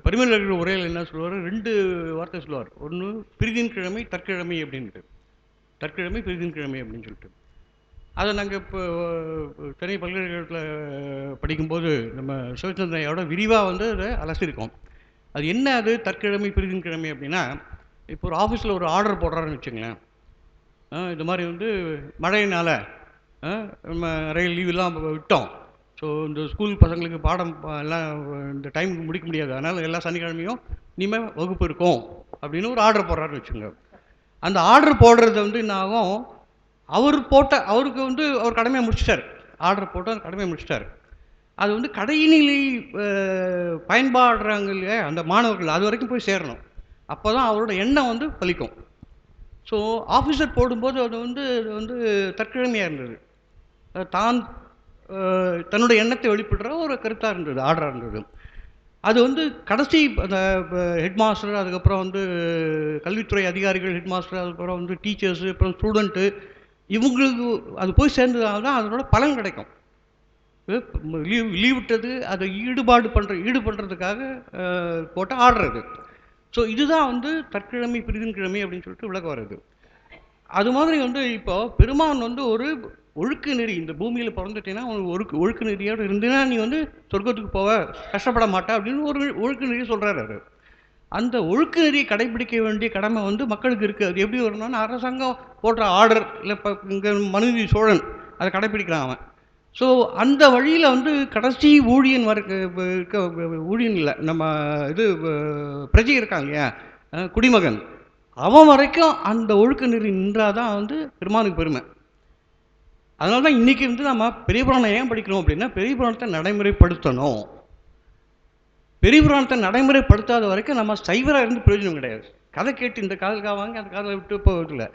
பரிமேலழகர் உரையில் என்ன சொல்லுவார், 2 வார்த்தை சொல்லுவார். ஒன்று பிரிதின் கிழமை தற்கிழமை அப்படின்ட்டு, தற்கிழமை பிரிதின் கிழமை அப்படின்னு சொல்லிட்டு. அதை நாங்கள் இப்போ சென்னை பல்கலைக்கழகத்தில் படிக்கும்போது நம்ம சிவச்சந்திரையோட விரிவாக அதை அலசிருக்கோம். அது என்ன அது தற்கிழமை பிரிதின் கிழமை அப்படின்னா, இப்போ ஒரு ஆஃபீஸில் ஒரு ஆர்டர் போடுறாருன்னு வச்சுங்களேன். இது மாதிரி மழையினால் நம்ம நிறைய லீவெல்லாம் விட்டோம். ஸோ இந்த ஸ்கூல் பசங்களுக்கு பாடம் எல்லாம் இந்த டைமுக்கு முடிக்க முடியாது, அதனால் எல்லா சனிக்கிழமையும் இனிமேல் வகுப்பு இருக்கும் அப்படின்னு ஒரு ஆர்டர் போடுறாருன்னு வச்சுங்க. அந்த ஆர்டர் போடுறது என்ன ஆகும், அவருக்கு அவர் கடமையை முடிச்சிட்டார். ஆர்டர் போட்டு அந்த கடமையை முடிச்சிட்டார். அது கடைநிலை பயன்பாடுறாங்க இல்லையா அந்த மாணவர்கள், அது வரைக்கும் போய் சேரணும். அப்போ தான் அவரோட எண்ணம் பலிக்கும். ஸோ ஆஃபீஸர் போடும்போது அது தற்கிழமையாக இருந்தது. தான் தன்னுடைய எண்ணத்தை வெளிப்படுற ஒரு கருத்தாக இருந்தது, ஆர்டராக இருந்தது. அது கடைசி அந்த ஹெட் மாஸ்டர், அதுக்கப்புறம் கல்வித்துறை அதிகாரிகள், ஹெட் மாஸ்டர், அதுக்கப்புறம் டீச்சர்ஸு, அப்புறம் ஸ்டூடெண்ட்டு, இவங்களுக்கு அது போய் சேர்ந்ததால் தான் அதனோட பலன் கிடைக்கும். லீவ் விட்டது அதை ஈடுபடுறதுக்காக போட்ட ஆர்டர் அது. ஸோ இதுதான் தற்கிழமை பிரிதின் கிழமை அப்படின்னு சொல்லிட்டு விளக்கம் வருது. அது மாதிரி இப்போ பெருமான் ஒரு ஒழுக்க நெறி, இந்த பூமியில் பிறந்துட்டேன்னா ஒழுக்க நெறியோடு இருந்தேன்னா நீ சொர்க்கத்துக்கு போவ, கஷ்டப்பட மாட்டா அப்படின்னு ஒரு ஒழுக்க நெறி சொல்கிறாரு. அவர் அந்த ஒழுக்க நெறியை கடைபிடிக்க வேண்டிய கடமை மக்களுக்கு இருக்குது. அது எப்படி வரணும்னா, அரசாங்கம் போடுற ஆர்டர் இல்லை. இப்போ இங்கே மனுநீதி சோழன் அதை கடைப்பிடிக்கிறான் அவன். ஸோ அந்த வழியில் கடைசி ஊழியன் இருக்க ஊழியன் இல்லை, நம்ம பிரஜை இருக்காங்க இல்லையா, குடிமகன், அவன் வரைக்கும் அந்த ஒழுக்க நெறி நின்றாதான் பெருமானுக்கு பெருமை. அதனால தான் இன்றைக்கி நம்ம பெரிய புராணம் ஏன் படிக்கிறோம் அப்படின்னா, பெரிய புராணத்தை நடைமுறைப்படுத்தணும். பெரிய புராணத்தை நடைமுறைப்படுத்தாத வரைக்கும் நம்ம சைவராக இருந்து பிரயோஜனம் கிடையாது. கதை கேட்டு இந்த காதலுக்காக வாங்கி அந்த காதலை விட்டு போவதில்லை.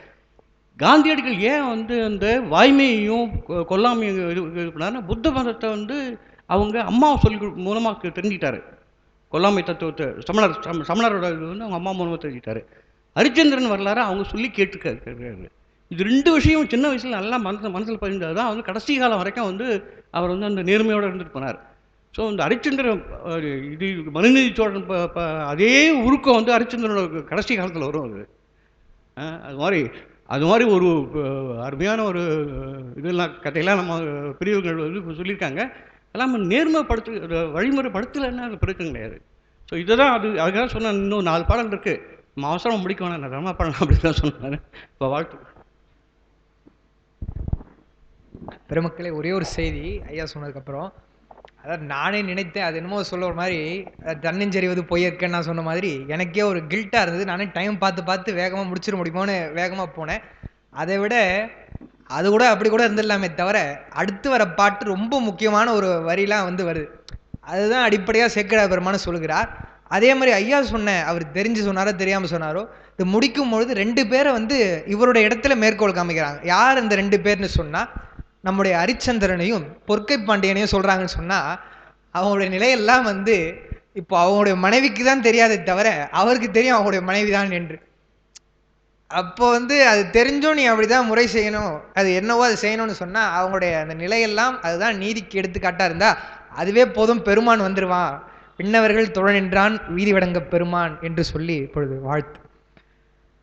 காந்தியடிகள் ஏன் அந்த வாய்மையையும் கொல்லாமையும் இது பண்ணாருன்னா, புத்த மதத்தை அவங்க அம்மாவை சொல்லி மூலமாக தெரிஞ்சிட்டாரு. கொல்லாமை தத்துவத்தை சமணரோட அவங்க அம்மா மூலமாக தெரிஞ்சிட்டாரு. ஹரிச்சந்திரன் வரலாறு அவங்க சொல்லி கேட்டுருக்காரு. இது 2 விஷயம் சின்ன வயசில் நல்லா மனசில் பதிந்தது தான் கடைசி காலம் வரைக்கும் அவர் அந்த நேர்மையோடு இருந்துட்டு போனார். ஸோ இந்த ஹரிச்சந்திரன் இது மனுநீதி சோழன் அதே உருக்கம் ஹரிச்சந்திரனோட கடைசி காலத்தில் வரும். அது மாதிரி ஒரு அருமையான ஒரு இதெல்லாம் கதையெல்லாம் நம்ம பிரிவுகள் சொல்லியிருக்காங்க. எல்லாம் நேர்மைப்படுத்து வழிமுறைப்படுத்தலைன்னா அது பிரச்சனை கிடையாது. ஸோ இதை தான் அதுக்காக சொன்ன இன்னும் 4 பாடல் இருக்குது. நம்ம அவசரம் முடிக்க வேணாம், நான் ரமா பாடலாம் அப்படின்னு தான் சொன்னார். இப்போ வாழ்த்து. பெருமக்களே, ஒரே ஒரு செய்தி ஐயா சொன்னதுக்கப்புறம், அதாவது நானே நினைத்தேன், அது என்னமோ சொல்ல ஒரு மாதிரி தன்னஞ்செறிவது பொய்யற்கன்னு நான் சொன்ன மாதிரி எனக்கே ஒரு கில்ட்டாக இருந்தது. நானே டைம் பார்த்து வேகமாக முடிச்சிட முடியுமோன்னு வேகமாக போனேன். அதை விட அது கூட அப்படி கூட இருந்துடலாமே தவிர, அடுத்து வர பாட்டு ரொம்ப முக்கியமான ஒரு வரிலாம் வந்து வருது. அதுதான் அடிப்படையா சேக்கிழார் பெருமான் சொல்லுகிறார். அதே மாரி ஐயா சொன்ன அவர் தெரிஞ்சு சொன்னாரோ, தெரியாம சொன்னாரோ, இது முடிக்கும்பொழுது 2 பேர வந்து இவருடைய இடத்துல மேற்கோள் காமிக்கிறாங்க. யார் அந்த 2 பேர்ன்னு சொன்னா, நம்முடைய அரிச்சந்திரனையும், பொற்கை பாண்டியனையும் சொல்றாங்கன்னு சொன்னா, அவங்களுடைய நிலையெல்லாம் வந்து இப்போ அவங்களுடைய மனைவிக்கு தான் தெரியாதே தவிர, அவருக்கு தெரியும் அவங்களுடைய மனைவி தான் என்று. அப்போ வந்து அது தெரிஞ்சும் நீ அப்படிதான் முறை செய்யணும், அது என்னவோ அது செய்யணும்னு சொன்னா, அவங்களுடைய அந்த நிலையெல்லாம் அதுதான் நீதிக்கு எடுத்துக்காட்டா இருந்தா, அதுவே போதும் பெருமான் வந்துருவான். விண்ணவர்கள் தொழ நின்றான் வீதி வழங்க பெருமான் என்று சொல்லி இப்பொழுது வாழ்த்து.